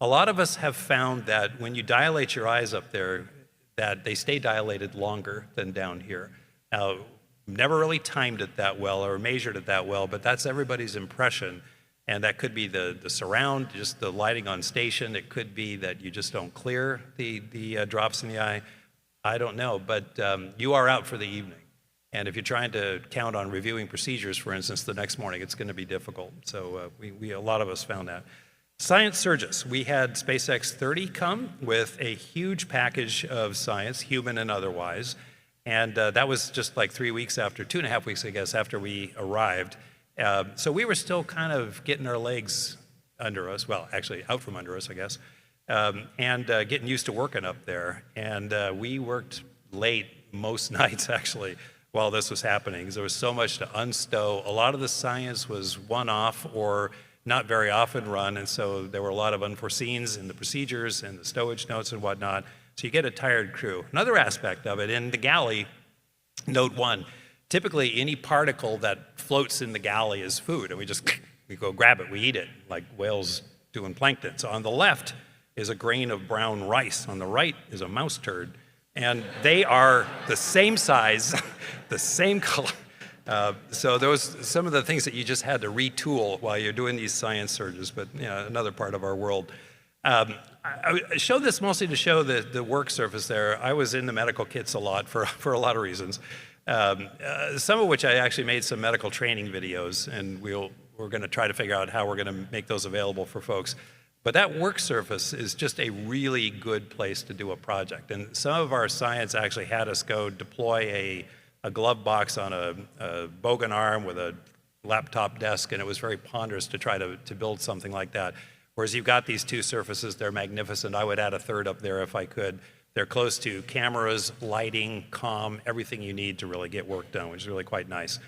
a lot of us have found that when you dilate your eyes up there, that they stay dilated longer than down here. Now, never really timed it that well or measured it that well, but that's everybody's impression. And that could be the surround, just the lighting on station. It could be that you just don't clear the drops in the eye. I don't know, but you are out for the evening. And if you're trying to count on reviewing procedures, for instance, the next morning, it's going to be difficult. So a lot of us found that. Science surges. We had SpaceX 30 come with a huge package of science, human and otherwise. And that was just like 3 weeks after, 2.5 weeks, I guess, after we arrived. So we were still kind of getting our legs under us, well, actually out from under us, I guess, and getting used to working up there. And we worked late most nights, actually, while this was happening, because there was so much to unstow. A lot of the science was one-off or not very often run, and so there were a lot of unforeseens in the procedures and the stowage notes and whatnot. So you get a tired crew. Another aspect of it, in the galley, note one, typically any particle that floats in the galley is food, and we go grab it, we eat it, like whales doing plankton. So on the left is a grain of brown rice. On the right is a mouse turd. And they are the same size, the same color. So there was some of the things that you just had to retool while you're doing these science surges, but another part of our world. I show this mostly to show the work surface there. I was in the medical kits a lot for a lot of reasons, some of which I actually made some medical training videos, and we're going to try to figure out how we're going to make those available for folks. But that work surface is just a really good place to do a project. And some of our science actually had us go deploy a glove box on a bogan arm with a laptop desk, and it was very ponderous to try to build something like that. Whereas you've got these two surfaces, they're magnificent. I would add a third up there if I could. They're close to cameras, lighting, comm, everything you need to really get work done, which is really quite nice.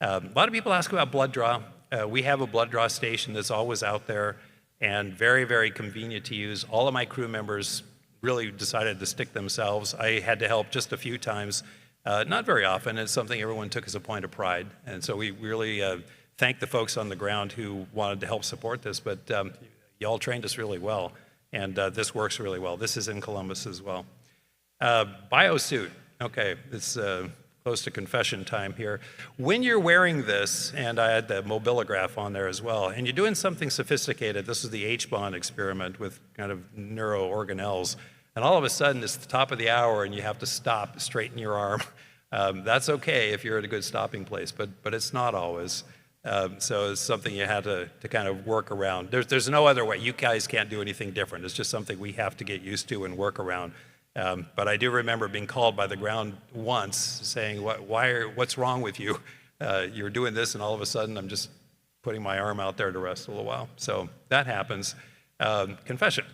A lot of people ask about blood draw. We have a blood draw station that's always out there and very, very convenient to use. All of my crew members really decided to stick themselves. I had to help just a few times, not very often. It's something everyone took as a point of pride. And so we really thank the folks on the ground who wanted to help support this, but y'all trained us really well, and this works really well. This is in Columbus as well. Biosuit, okay, it's close to confession time here. When you're wearing this, and I had the mobilograph on there as well, and you're doing something sophisticated, this is the H-bond experiment with kind of neuro organelles, and all of a sudden it's the top of the hour and you have to stop, straighten your arm. That's okay if you're at a good stopping place, but it's not always. So it's something you had to kind of work around. There's no other way. You guys can't do anything different. It's just something we have to get used to and work around. But I do remember being called by the ground once saying, what's wrong with you? You're doing this and all of a sudden I'm just putting my arm out there to rest a little while. So that happens. Confession.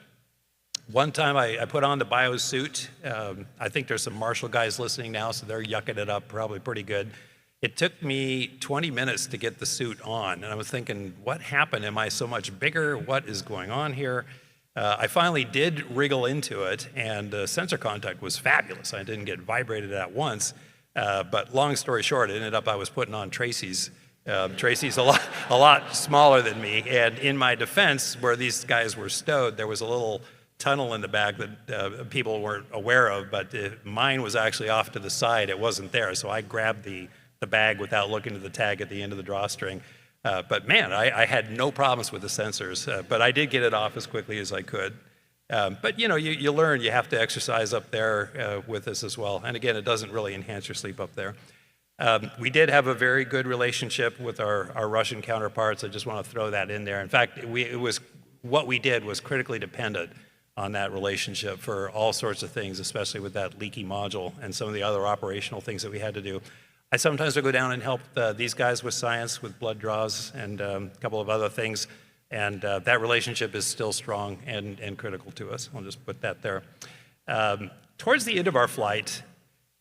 One time I put on the biosuit. I think there's some Marshall guys listening now, so they're yucking it up probably pretty good. It took me 20 minutes to get the suit on, and I was thinking, what happened? Am I so much bigger? What is going on here? I finally did wriggle into it, and sensor contact was fabulous. I didn't get vibrated at once, but long story short, it ended up I was putting on Tracy's. Tracy's a lot smaller than me, and in my defense, where these guys were stowed, there was a little tunnel in the back that people weren't aware of, but mine was actually off to the side. It wasn't there, so I grabbed the bag without looking at the tag at the end of the drawstring. But man, I had no problems with the sensors, but I did get it off as quickly as I could. But you know, you learn, you have to exercise up there with this as well. And again, it doesn't really enhance your sleep up there. We did have a very good relationship with our Russian counterparts. I just want to throw that in there. In fact, what we did was critically dependent on that relationship for all sorts of things, especially with that leaky module and some of the other operational things that we had to do. I sometimes would go down and help these guys with science, with blood draws, and a couple of other things. And that relationship is still strong and critical to us. I'll just put that there. Towards the end of our flight,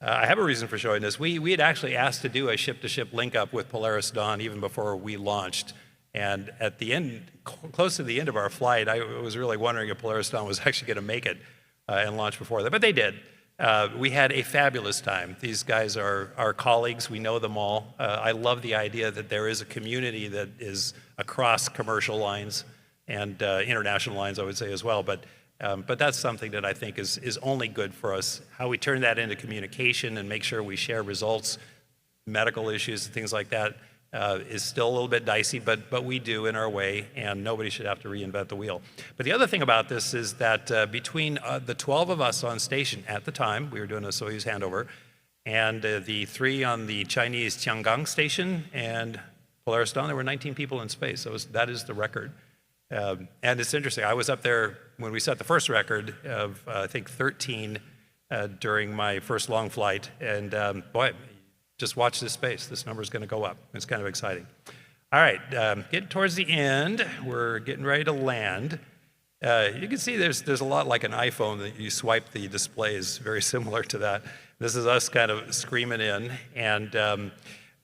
I have a reason for showing this. We had actually asked to do a ship-to-ship link-up with Polaris Dawn even before we launched. And at the end, close to the end of our flight, I was really wondering if Polaris Dawn was actually going to make it and launch before that. But they did. We had a fabulous time. These guys are our colleagues. We know them all. I love the idea that there is a community that is across commercial lines and international lines, I would say, as well. But that's something that I think is only good for us. How we turn that into communication and make sure we share results, medical issues, and things like that is still a little bit dicey, but we do in our way, and nobody should have to reinvent the wheel. But the other thing about this is that between the 12 of us on station at the time, we were doing a Soyuz handover, and the 3 on the Chinese Tiangong station and Polaris Dawn, there were 19 people in space. That is the record. And it's interesting. I was up there when we set the first record of, I think, 13 during my first long flight, and boy, just watch this space. This number is going to go up. It's kind of exciting. All right, getting towards the end. We're getting ready to land. You can see there's a lot like an iPhone that you swipe the display is very similar to that. This is us kind of screaming in, and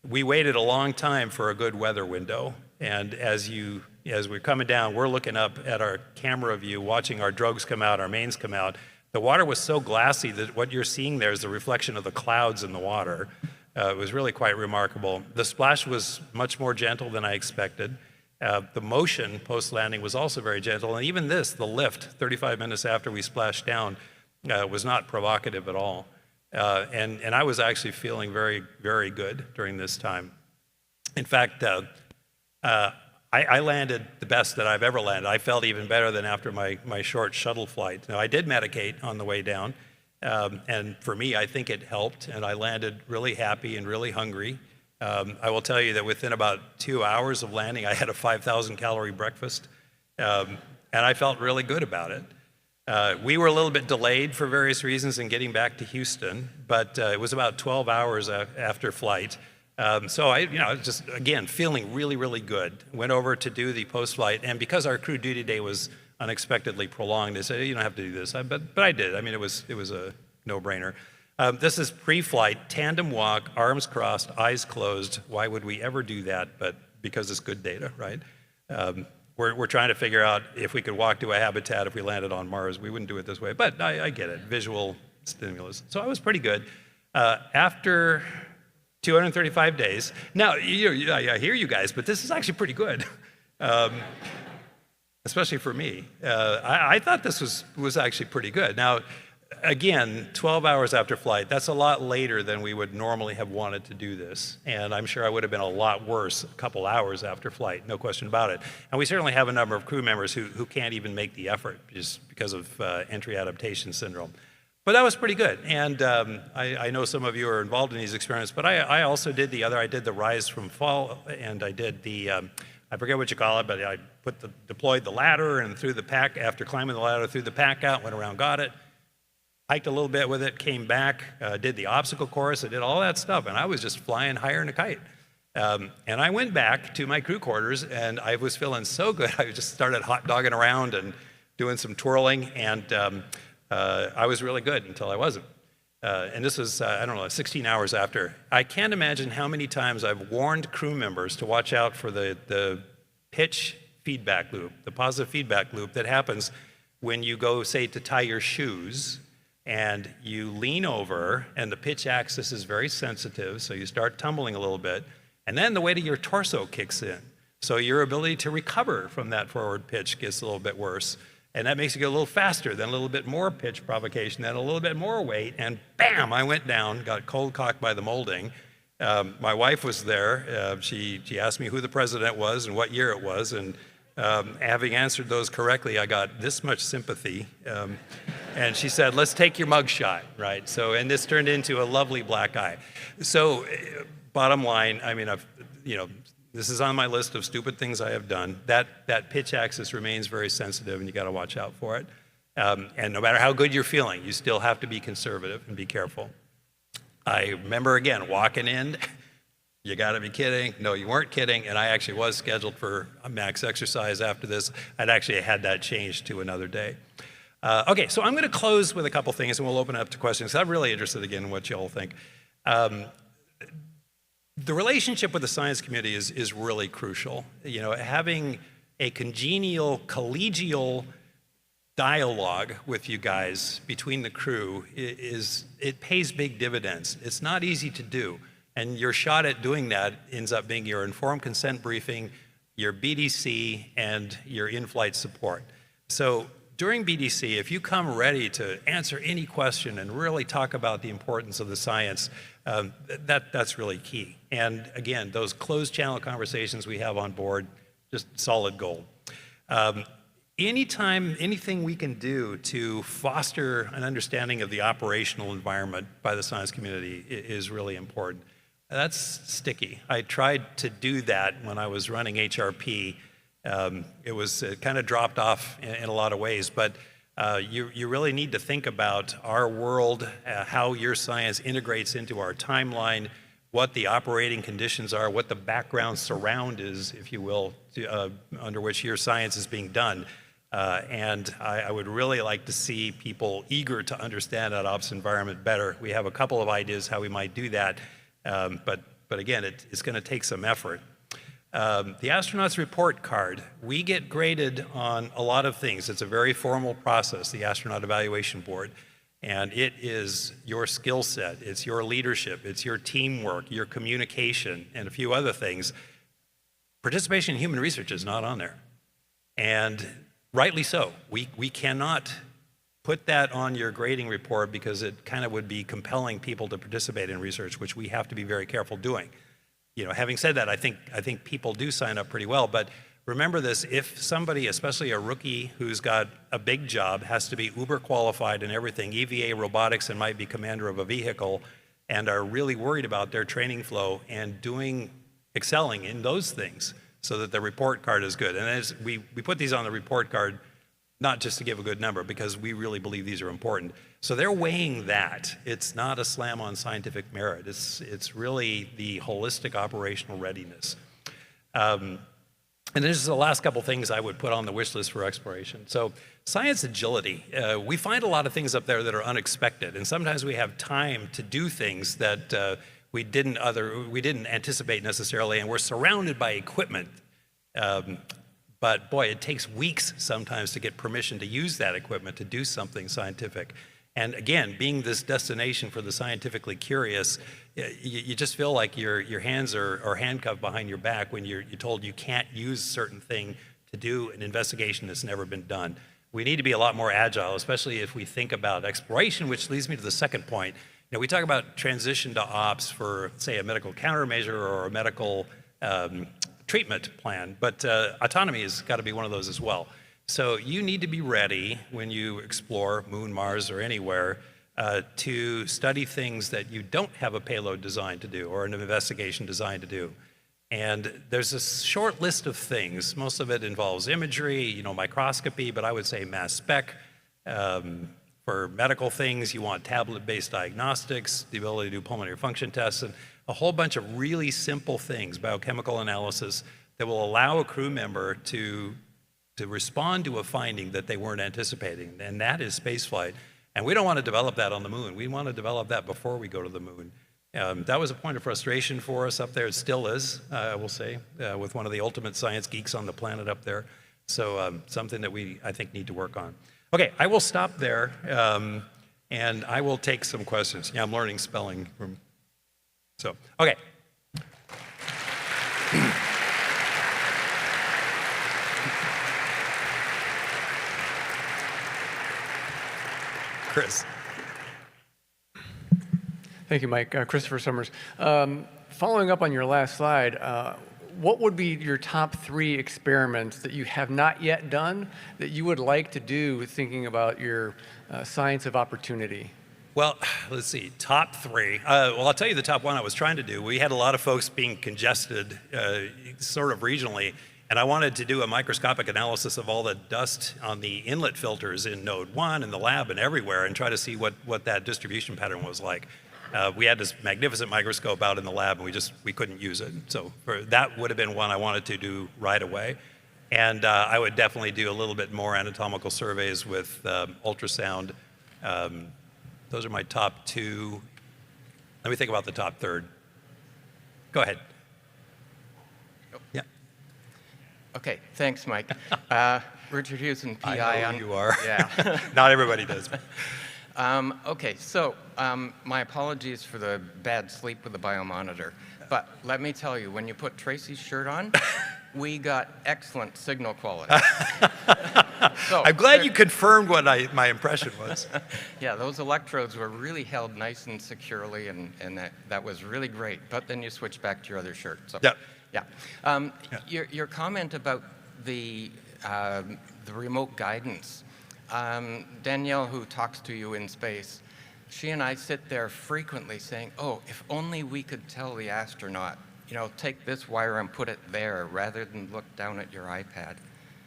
we waited a long time for a good weather window. And as we're coming down, we're looking up at our camera view, watching our drogues come out, our mains come out. The water was so glassy that what you're seeing there is the reflection of the clouds in the water. It was really quite remarkable. The splash was much more gentle than I expected. The motion post-landing was also very gentle, and even this, the lift, 35 minutes after we splashed down, was not provocative at all. And I was actually feeling very, very good during this time. In fact, I landed the best that I've ever landed. I felt even better than after my short shuttle flight. Now, I did medicate on the way down. And for me, I think it helped, and I landed really happy and really hungry. I will tell you that within about 2 hours of landing, I had a 5,000-calorie breakfast, and I felt really good about it. We were a little bit delayed for various reasons in getting back to Houston, but it was about 12 hours after flight. So I was just, again, feeling really, really good. Went over to do the post-flight, and because our crew duty day was unexpectedly prolonged, they said, you don't have to do this, but I did. I mean, it was a no-brainer. This is pre-flight, tandem walk, arms crossed, eyes closed. Why would we ever do that? But because it's good data, right? We're trying to figure out if we could walk to a habitat if we landed on Mars. We wouldn't do it this way, but I get it, visual stimulus. So I was pretty good. After 235 days, now, I hear you guys, but this is actually pretty good. Especially for me. I thought this was actually pretty good. Now, again, 12 hours after flight, that's a lot later than we would normally have wanted to do this. And I'm sure I would have been a lot worse a couple hours after flight, no question about it. And we certainly have a number of crew members who can't even make the effort just because of entry adaptation syndrome. But that was pretty good. And I know some of you are involved in these experiments, but I also did I did the rise from fall, and I did the, I forget what you call it, but I deployed the ladder and threw the pack, after climbing the ladder, threw the pack out, went around, got it, hiked a little bit with it, came back, did the obstacle course, I did all that stuff, and I was just flying higher than a kite. And I went back to my crew quarters, and I was feeling so good, I just started hot dogging around and doing some twirling, and I was really good until I wasn't. And this was, 16 hours after. I can't imagine how many times I've warned crew members to watch out for the pitch feedback loop, the positive feedback loop that happens when you go, say, to tie your shoes, and you lean over, and the pitch axis is very sensitive, so you start tumbling a little bit, and then the weight of your torso kicks in. So your ability to recover from that forward pitch gets a little bit worse. And that makes you go a little faster, then a little bit more pitch provocation, then a little bit more weight, and bam, I went down, got cold cocked by the molding. My wife was there. She asked me who the president was and what year it was, and having answered those correctly, I got this much sympathy. And she said, let's take your mug shot, right? So, and this turned into a lovely black eye. So, bottom line, I mean, this is on my list of stupid things I have done. That pitch axis remains very sensitive, and you got to watch out for it. And no matter how good you're feeling, you still have to be conservative and be careful. I remember, again, walking in, You got to be kidding. No, you weren't kidding. And I actually was scheduled for a max exercise after this. I'd actually had that changed to another day. Okay, so I'm going to close with a couple things, and we'll open it up to questions. I'm really interested, again, in what you all think. The relationship with the science community is really crucial. You know, having a congenial, collegial dialogue with you guys between the crew it pays big dividends. It's not easy to do. And your shot at doing that ends up being your informed consent briefing, your BDC, and your in-flight support. So during BDC, if you come ready to answer any question and really talk about the importance of the science, that's really key. And again, those closed channel conversations we have on board, just solid gold. Anything we can do to foster an understanding of the operational environment by the science community is really important. That's sticky. I tried to do that when I was running HRP. It kind of dropped off in a lot of ways, but you really need to think about our world, how your science integrates into our timeline, what the operating conditions are, what the background surround is, if you will, under which your science is being done. And I would really like to see people eager to understand that ops environment better. We have a couple of ideas how we might do that. But again, it's going to take some effort. The astronaut's report card, we get graded on a lot of things. It's a very formal process, the Astronaut Evaluation Board, and it is your skill set, it's your leadership, it's your teamwork, your communication, and a few other things. Participation in human research is not on there, and rightly so. We cannot put that on your grading report because it kind of would be compelling people to participate in research, which we have to be very careful doing. You know, having said that, I think people do sign up pretty well, but remember this, if somebody, especially a rookie who's got a big job, has to be uber qualified in everything, EVA, robotics, and might be commander of a vehicle, and are really worried about their training flow and excelling in those things so that the report card is good. And as we put these on the report card, not just to give a good number, because we really believe these are important. So they're weighing that. It's not a slam on scientific merit. It's really the holistic operational readiness. And this is the last couple things I would put on the wish list for exploration. So science agility. We find a lot of things up there that are unexpected, and sometimes we have time to do things that we didn't anticipate necessarily, and we're surrounded by equipment. But boy, it takes weeks sometimes to get permission to use that equipment to do something scientific. And again, being this destination for the scientifically curious, you just feel like your hands are handcuffed behind your back when you're told you can't use a certain thing to do an investigation that's never been done. We need to be a lot more agile, especially if we think about exploration, which leads me to the second point. You know, we talk about transition to ops for, say, a medical countermeasure or a medical treatment plan, but autonomy has got to be one of those as well. So you need to be ready when you explore Moon, Mars, or anywhere to study things that you don't have a payload designed to do or an investigation designed to do. And there's a short list of things. Most of it involves imagery, you know, microscopy, but I would say mass spec. For medical things, you want tablet-based diagnostics, the ability to do pulmonary function tests, and a whole bunch of really simple things, biochemical analysis, that will allow a crew member to respond to a finding that they weren't anticipating, and that is spaceflight. And we don't want to develop that on the moon. We want to develop that before we go to the moon. That was a point of frustration for us up there. It still is, I will say, with one of the ultimate science geeks on the planet up there. So something that we, I think, need to work on. Okay, I will stop there, and I will take some questions. Yeah, I'm learning spelling from... So, okay. Chris. Thank you, Mike. Christopher Summers. Following up on your last slide, what would be your top 3 experiments that you have not yet done that you would like to do thinking about your science of opportunity? Well, let's see, top 3. Well, I'll tell you the top one I was trying to do. We had a lot of folks being congested sort of regionally, and I wanted to do a microscopic analysis of all the dust on the inlet filters in Node 1 and the lab and everywhere and try to see what that distribution pattern was like. We had this magnificent microscope out in the lab, and we couldn't use it. So that would have been one I wanted to do right away. And I would definitely do a little bit more anatomical surveys with ultrasound. Those are my top two. Let me think about the top third. Go ahead. Yeah. Okay, thanks, Mike. Richard Hewson, PI. I know who you are. Yeah. Not everybody does. Okay, so my apologies for the bad sleep with the biomonitor. But let me tell you, when you put Tracy's shirt on, we got excellent signal quality. So, I'm glad you confirmed what my impression was. Yeah, those electrodes were really held nice and securely, and that was really great. But then you switch back to your other shirt. So, yeah. Your comment about the remote guidance. Danielle, who talks to you in space, she and I sit there frequently saying, oh, if only we could tell the astronaut, take this wire and put it there rather than look down at your iPad.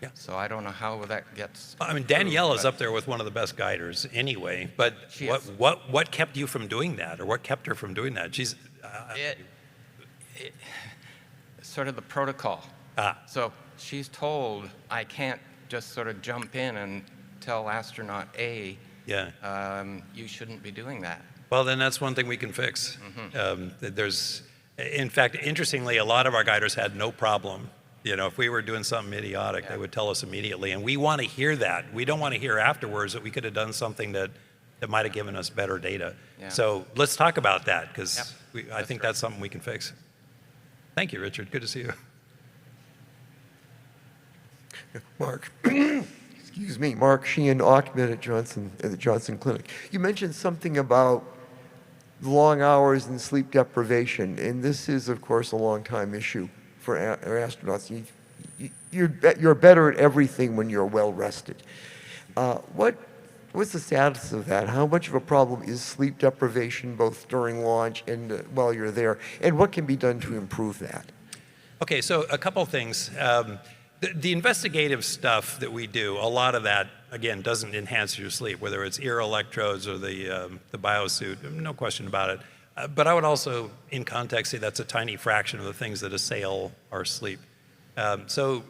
Yeah. So I don't know how that gets. I mean, Danielle is up there with one of the best guiders anyway, but what kept you from doing that, or what kept her from doing that? She's sort of the protocol. So she's told, I can't just sort of jump in and tell astronaut A, you shouldn't be doing that. Well, then that's one thing we can fix. In fact, interestingly, a lot of our guiders had no problem. If we were doing something idiotic, they would tell us immediately. And we want to hear that. We don't want to hear afterwards that we could have done something that might have given us better data. Yeah. So let's talk about that, because I think that's something we can fix. Thank you, Richard. Good to see you. Mark, excuse me, Mark Sheehan Auckman at the Johnson Clinic. You mentioned something about long hours and sleep deprivation, and this is, of course, a long-time issue for astronauts. You're better at everything when you're well rested. What's the status of that? How much of a problem is sleep deprivation, both during launch and while you're there, and what can be done to improve that? Okay, so a couple things. The investigative stuff that we do, a lot of that, again, doesn't enhance your sleep, whether it's ear electrodes or the biosuit, no question about it. But I would also, in context, say that's a tiny fraction of the things that assail our sleep. So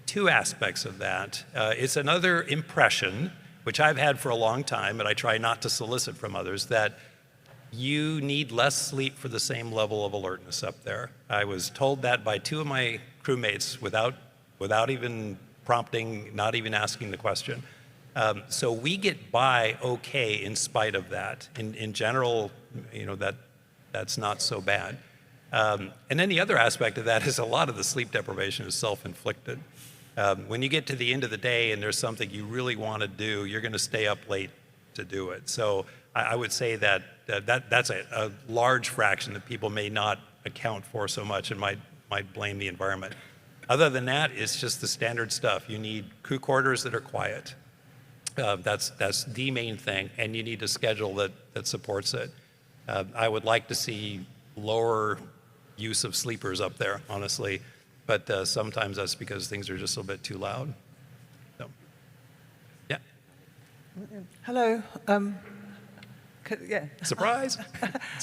two aspects of that. It's another impression, which I've had for a long time, and I try not to solicit from others, that you need less sleep for the same level of alertness up there. I was told that by two of my crewmates without even prompting, not even asking the question. So we get by okay in spite of that. In general, that's not so bad. And then the other aspect of that is a lot of the sleep deprivation is self-inflicted. When you get to the end of the day and there's something you really want to do, you're going to stay up late to do it. So I would say that's a large fraction that people may not account for so much and might blame the environment. Other than that, it's just the standard stuff. You need crew quarters that are quiet. That's the main thing, and you need a schedule that supports it. I would like to see lower use of sleepers up there, honestly, but sometimes that's because things are just a bit too loud. So, yeah. Hello. Surprise.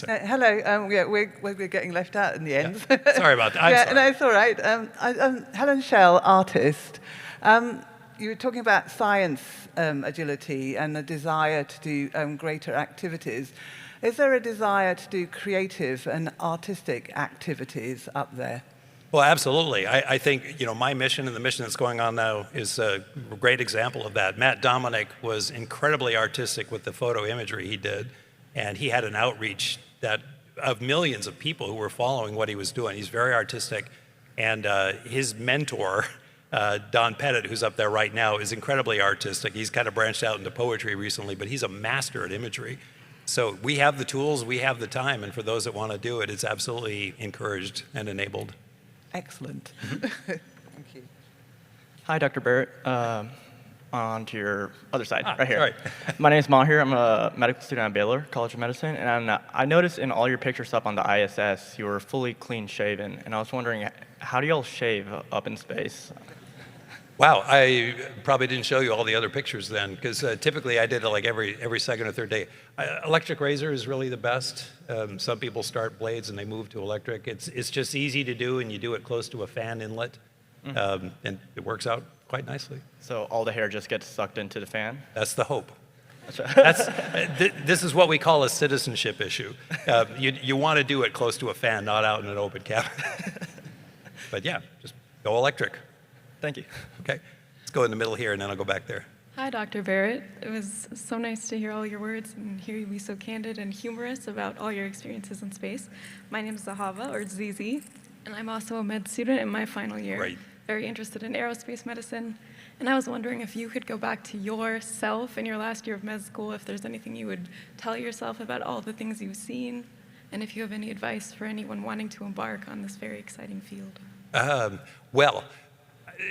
Hello. We're getting left out in the end. Yeah. Sorry about that. I'm sorry. No, it's all right. I'm Helen Schell, artist. You were talking about science agility and a desire to do greater activities. Is there a desire to do creative and artistic activities up there? Well, absolutely. I think, my mission and the mission that's going on now is a great example of that. Matt Dominic was incredibly artistic with the photo imagery he did, and he had an outreach of millions of people who were following what he was doing. He's very artistic, and his mentor, Don Pettit, who's up there right now, is incredibly artistic. He's kind of branched out into poetry recently, but he's a master at imagery. So we have the tools, we have the time, and for those that want to do it, it's absolutely encouraged and enabled. Excellent. Thank you. Hi, Dr. Barratt. On to your other side, right here. Sorry. My name is Mahir. I'm a medical student at Baylor College of Medicine, and I noticed in all your pictures up on the ISS, you were fully clean shaven, and I was wondering, how do y'all shave up in space? Wow, I probably didn't show you all the other pictures then, because typically I did it like every second or third day. Electric razor is really the best. Some people start blades and they move to electric. It's just easy to do, and you do it close to a fan inlet, and it works out quite nicely. So all the hair just gets sucked into the fan? That's the hope. This is what we call a citizenship issue. You want to do it close to a fan, not out in an open cabin. But yeah, just go electric. Thank you. Okay, let's go in the middle here, and then I'll go back there. Hi, Dr. Barratt. It was so nice to hear all your words and hear you be so candid and humorous about all your experiences in space. My name is Zahava, or ZZ, and I'm also a med student in my final year. Right. Very interested in aerospace medicine. And I was wondering if you could go back to yourself in your last year of med school, if there's anything you would tell yourself about all the things you've seen, and if you have any advice for anyone wanting to embark on this very exciting field. Well,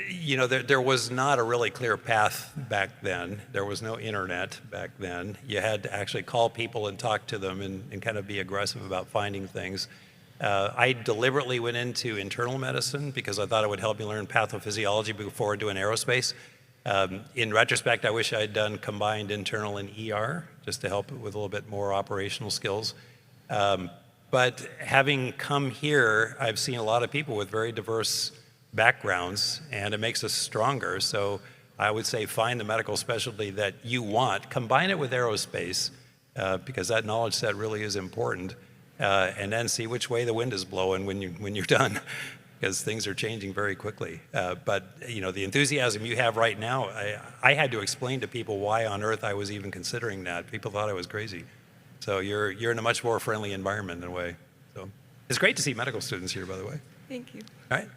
you know, there was not a really clear path back then. There was no internet back then. You had to actually call people and talk to them and kind of be aggressive about finding things. I deliberately went into internal medicine because I thought it would help me learn pathophysiology before doing aerospace. In retrospect, I wish I had done combined internal and ER just to help with a little bit more operational skills. But having come here, I've seen a lot of people with very diverse backgrounds, and it makes us stronger. So I would say find the medical specialty that you want, combine it with aerospace, because that knowledge set really is important, and then see which way the wind is blowing when you're done, because things are changing very quickly. But you know, the enthusiasm you have right now, I had to explain to people why on earth I was even considering that. People thought I was crazy. So you're in a much more friendly environment in a way. So it's great to see medical students here, by the way. Thank you. All right.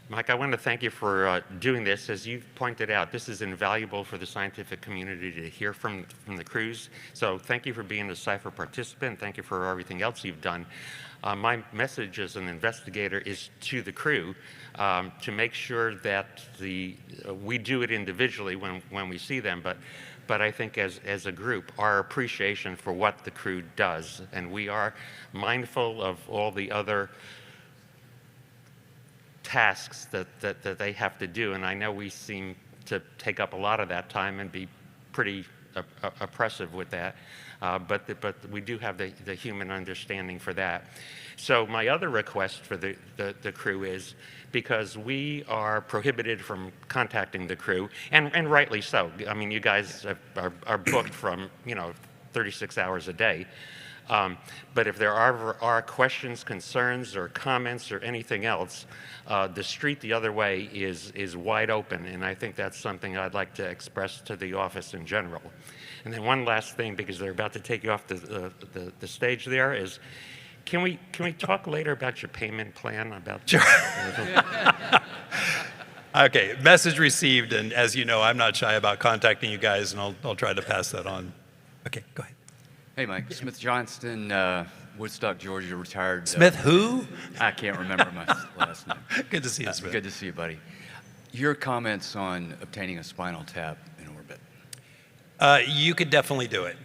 Mike, I want to thank you for doing this. As you've pointed out, this is invaluable for the scientific community to hear from the crews. So thank you for being a CIPHER participant. Thank you for everything else you've done. My message as an investigator is to the crew to make sure that we do it individually when we see them, but I think as a group, our appreciation for what the crew does, and we are mindful of all the other tasks that they have to do, and I know we seem to take up a lot of that time and be pretty oppressive with that, but we do have the human understanding for that. So my other request for the crew is, because we are prohibited from contacting the crew, and rightly so. I mean, you guys are booked from 36 hours a day. But if there are questions, concerns, or comments, or anything else, the street the other way is wide open, and I think that's something I'd like to express to the office in general. And then one last thing, because they're about to take you off the stage there, is can we talk later about your payment plan? Sure. Okay, message received, and as you know, I'm not shy about contacting you guys, and I'll try to pass that on. Okay, go ahead. Hey, Mike. Smith Johnston, Woodstock, Georgia, retired. Smith who? I can't remember my last name. Good to see you, Smith. Good to see you, buddy. Your comments on obtaining a spinal tap in orbit. You could definitely do it.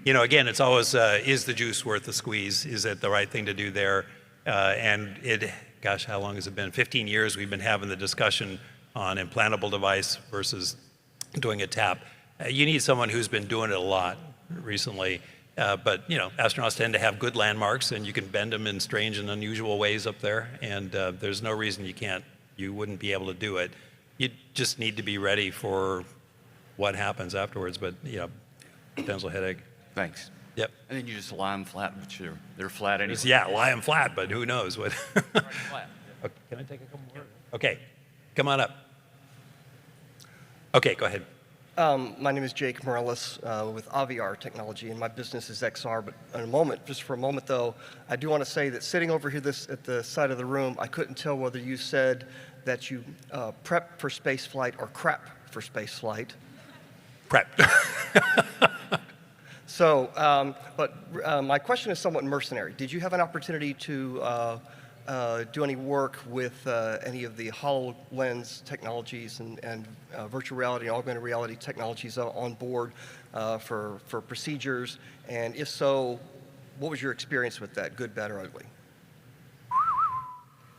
Again, it's always, is the juice worth the squeeze? Is it the right thing to do there? And gosh, how long has it been? 15 years we've been having the discussion on implantable device versus doing a tap. You need someone who's been doing it a lot recently, but astronauts tend to have good landmarks, and you can bend them in strange and unusual ways up there, and there's no reason you wouldn't be able to do it. You just need to be ready for what happens afterwards, but potential headache. Thanks. Yep. And then you just lie them flat, but they're flat anyway. Yeah, lie them flat, but who knows what. Flat. Okay, can I take a couple more? Okay, come on up. Okay, go ahead. My name is Jake Morellis with Aviar Technology, and my business is XR. But just for a moment though, I do want to say that sitting over here at the side of the room, I couldn't tell whether you said that you prep for space flight or crap for space flight. Prep. So, my question is somewhat mercenary. Did you have an opportunity to do any work with any of the HoloLens technologies and virtual reality and augmented reality technologies on board for procedures? And if so, what was your experience with that, good, bad, or ugly?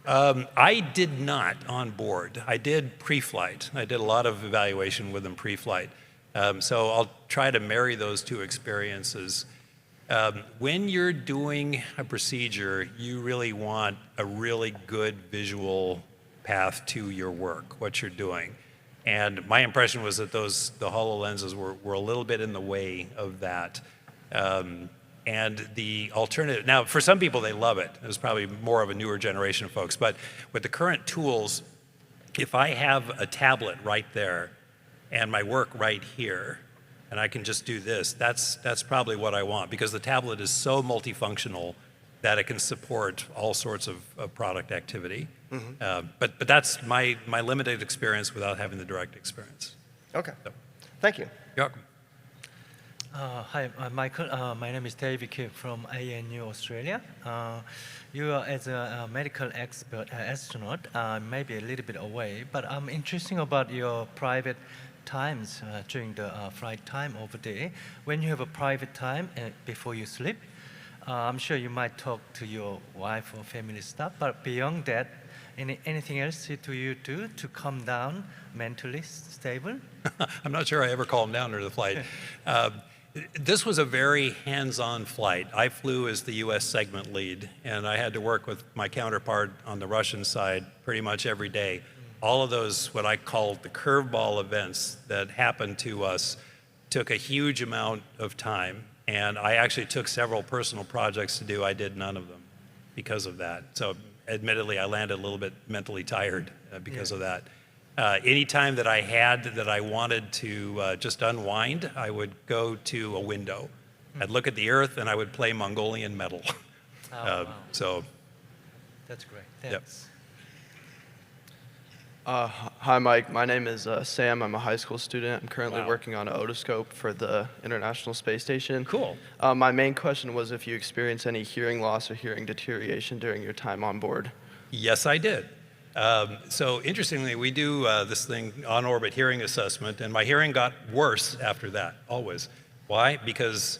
I did not on board. I did pre-flight. I did a lot of evaluation with them pre-flight. So I'll try to marry those two experiences. When you're doing a procedure, you really want a really good visual path to your work, what you're doing. And my impression was that the HoloLenses were a little bit in the way of that. And the alternative, now for some people they love it. It was probably more of a newer generation of folks. But with the current tools, if I have a tablet right there and my work right here, and I can just do this, that's probably what I want, because the tablet is so multifunctional that it can support all sorts of product activity. Mm-hmm. But that's my limited experience without having the direct experience. Okay. So. Thank you. You're welcome. Hi, Michael. My name is David Kipp from ANU, Australia. You are, as a medical expert, astronaut, maybe a little bit away, but I'm interested about your private times during the flight time over there. When you have a private time before you sleep, I'm sure you might talk to your wife or family stuff, but beyond that, anything else do you do to calm down, mentally stable? I'm not sure I ever calmed down during the flight. This was a very hands-on flight. I flew as the U.S. segment lead, and I had to work with my counterpart on the Russian side pretty much every day. All of those, what I call the curveball events that happened to us, took a huge amount of time, and I actually took several personal projects to do. I did none of them because of that. So admittedly, I landed a little bit mentally tired because of that. Any time that I had that I wanted to just unwind, I would go to a window. I'd look at the Earth and I would play Mongolian metal. Wow. So. That's great. Thanks. Yep. Hi, Mike. My name is Sam. I'm a high school student. I'm currently working on an otoscope for the International Space Station. Cool. My main question was if you experienced any hearing loss or hearing deterioration during your time on board. Yes, I did. So interestingly, we do this thing, on-orbit hearing assessment, and my hearing got worse after that, always. Why? Because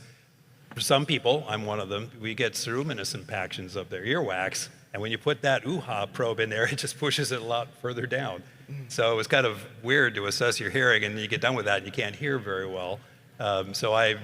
for some people, I'm one of them, we get ceruminous impactions of their earwax, and when you put that UHA probe in there, it just pushes it a lot further down. So it was kind of weird to assess your hearing, and you get done with that, and you can't hear very well. So I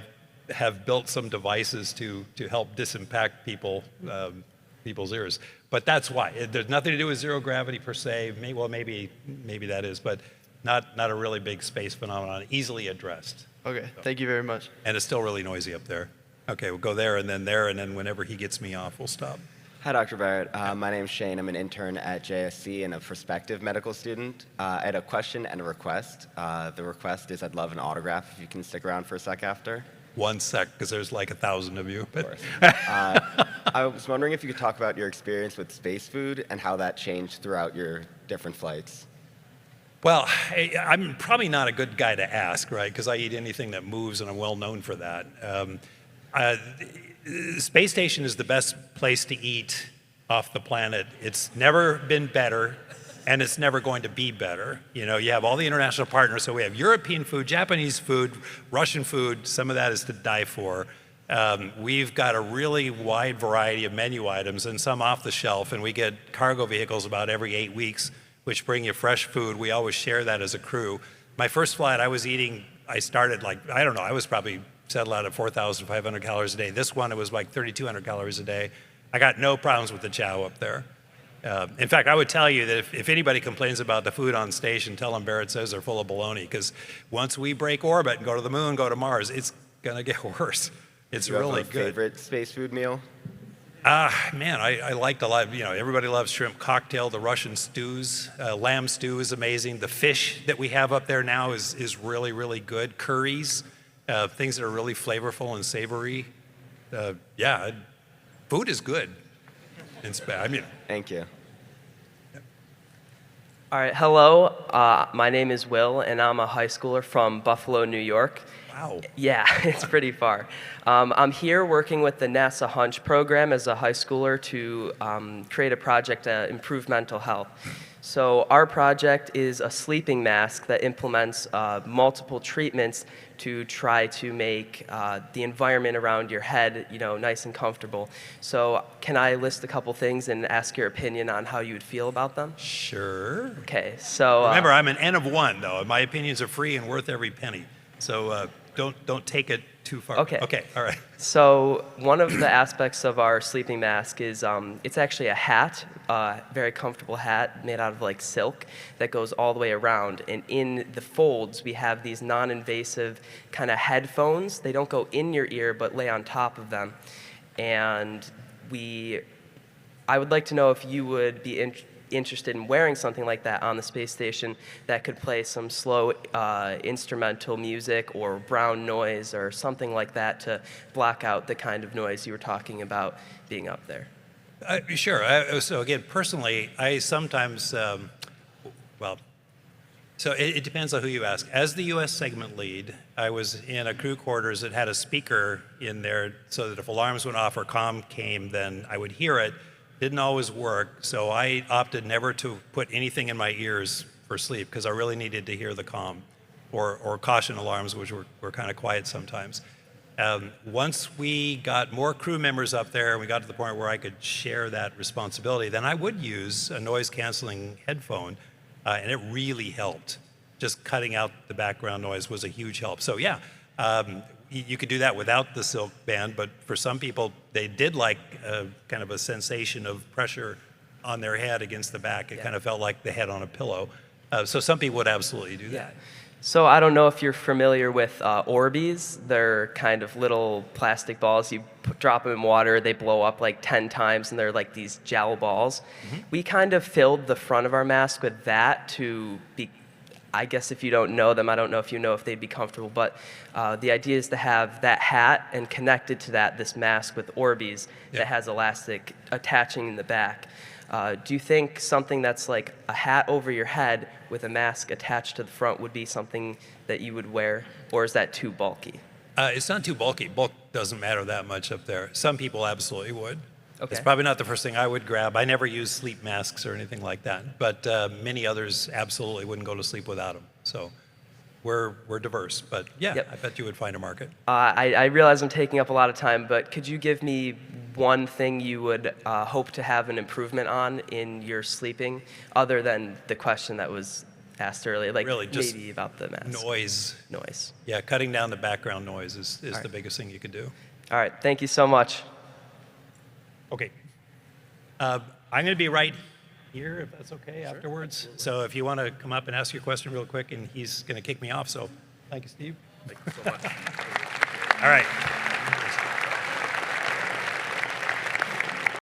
have built some devices to help disimpact people's ears. But that's why. There's nothing to do with zero gravity per se. Maybe that is, but not a really big space phenomenon, easily addressed. Okay, thank you very much. And it's still really noisy up there. Okay, we'll go there, and then whenever he gets me off, we'll stop. Hi, Dr. Barratt. My name's Shane. I'm an intern at JSC and a prospective medical student. I had a question and a request. The request is I'd love an autograph if you can stick around for a sec after. 1 sec, because there's like 1,000 of you. But. Of course. I was wondering if you could talk about your experience with space food and how that changed throughout your different flights. Well, I'm probably not a good guy to ask, right? Because I eat anything that moves, and I'm well known for that. The space station is the best place to eat off the planet. It's never been better, and it's never going to be better. You know, you have all the international partners, so we have European food, Japanese food, Russian food. Some of that is to die for. We've got a really wide variety of menu items, and some off the shelf, and we get cargo vehicles about every 8 weeks, which bring you fresh food. We always share that as a crew. My first flight, I started I was probably settled out at 4,500 calories a day. This one, it was like 3,200 calories a day. I got no problems with the chow up there. In fact, I would tell you that if anybody complains about the food on station, tell them Barratt says they're full of baloney, because once we break orbit and go to the moon, go to Mars, it's gonna get worse. It's really good. Favorite space food meal? Man, I liked a lot. You know, everybody loves shrimp cocktail. The Russian stews, lamb stew is amazing. The fish that we have up there now is really, really good. Curries, things that are really flavorful and savory. Yeah, food is good. Thank you. All right, hello. My name is Will, and I'm a high schooler from Buffalo, New York. Wow. Wow. Yeah, it's pretty far. I'm here working with the NASA Hunch program as a high schooler to create a project to improve mental health. So our project is a sleeping mask that implements multiple treatments to try to make the environment around your head, nice and comfortable. So can I list a couple things and ask your opinion on how you would feel about them? Sure. Okay, so remember, I'm an N of 1, though, and my opinions are free and worth every penny. So don't take it too far. Okay. Okay. All right. So one of the aspects of our sleeping mask is it's actually a hat, very comfortable hat made out of like silk that goes all the way around. And in the folds, we have these non-invasive kind of headphones. They don't go in your ear, but lay on top of them. And I would like to know if you would be interested in wearing something like that on the space station that could play some slow instrumental music or brown noise or something like that to block out the kind of noise you were talking about being up there. Sure. So again, personally, I sometimes, so it depends on who you ask. As the U.S. segment lead, I was in a crew quarters that had a speaker in there so that if alarms went off or comm came, then I would hear it. Didn't always work, so I opted never to put anything in my ears for sleep because I really needed to hear the comm or caution alarms, which were kind of quiet sometimes. Once we got more crew members up there and we got to the point where I could share that responsibility, then I would use a noise-canceling headphone, and it really helped. Just cutting out the background noise was a huge help. So yeah, you could do that without the silk band, but for some people, they did like kind of a sensation of pressure on their head against the back. It kind of felt like the head on a pillow. So some people would absolutely do that. So I don't know if you're familiar with Orbeez. They're kind of little plastic balls. You drop them in water, they blow up like 10 times, and they're like these gel balls. Mm-hmm. We kind of filled the front of our mask with that to be, I guess if you don't know them, I don't know if you know if they'd be comfortable, but the idea is to have that hat and connected to that, this mask with Orbeez that has elastic attaching in the back. Do you think something that's like a hat over your head with a mask attached to the front would be something that you would wear, or is that too bulky? It's not too bulky. Bulk doesn't matter that much up there. Some people absolutely would. Okay. It's probably not the first thing I would grab. I never use sleep masks or anything like that, but many others absolutely wouldn't go to sleep without them. So we're diverse, but yeah, I bet you would find a market. I realize I'm taking up a lot of time, but could you give me one thing you would hope to have an improvement on in your sleeping, other than the question that was asked earlier, like really just maybe about the mask? Noise. Yeah, cutting down the background noise is the biggest thing you could do. All right, thank you so much. Okay. I'm going to be right here, if that's okay, afterwards. So if you want to come up and ask your question real quick, and he's going to kick me off. So thank you, Steve. Thank you so much. All right.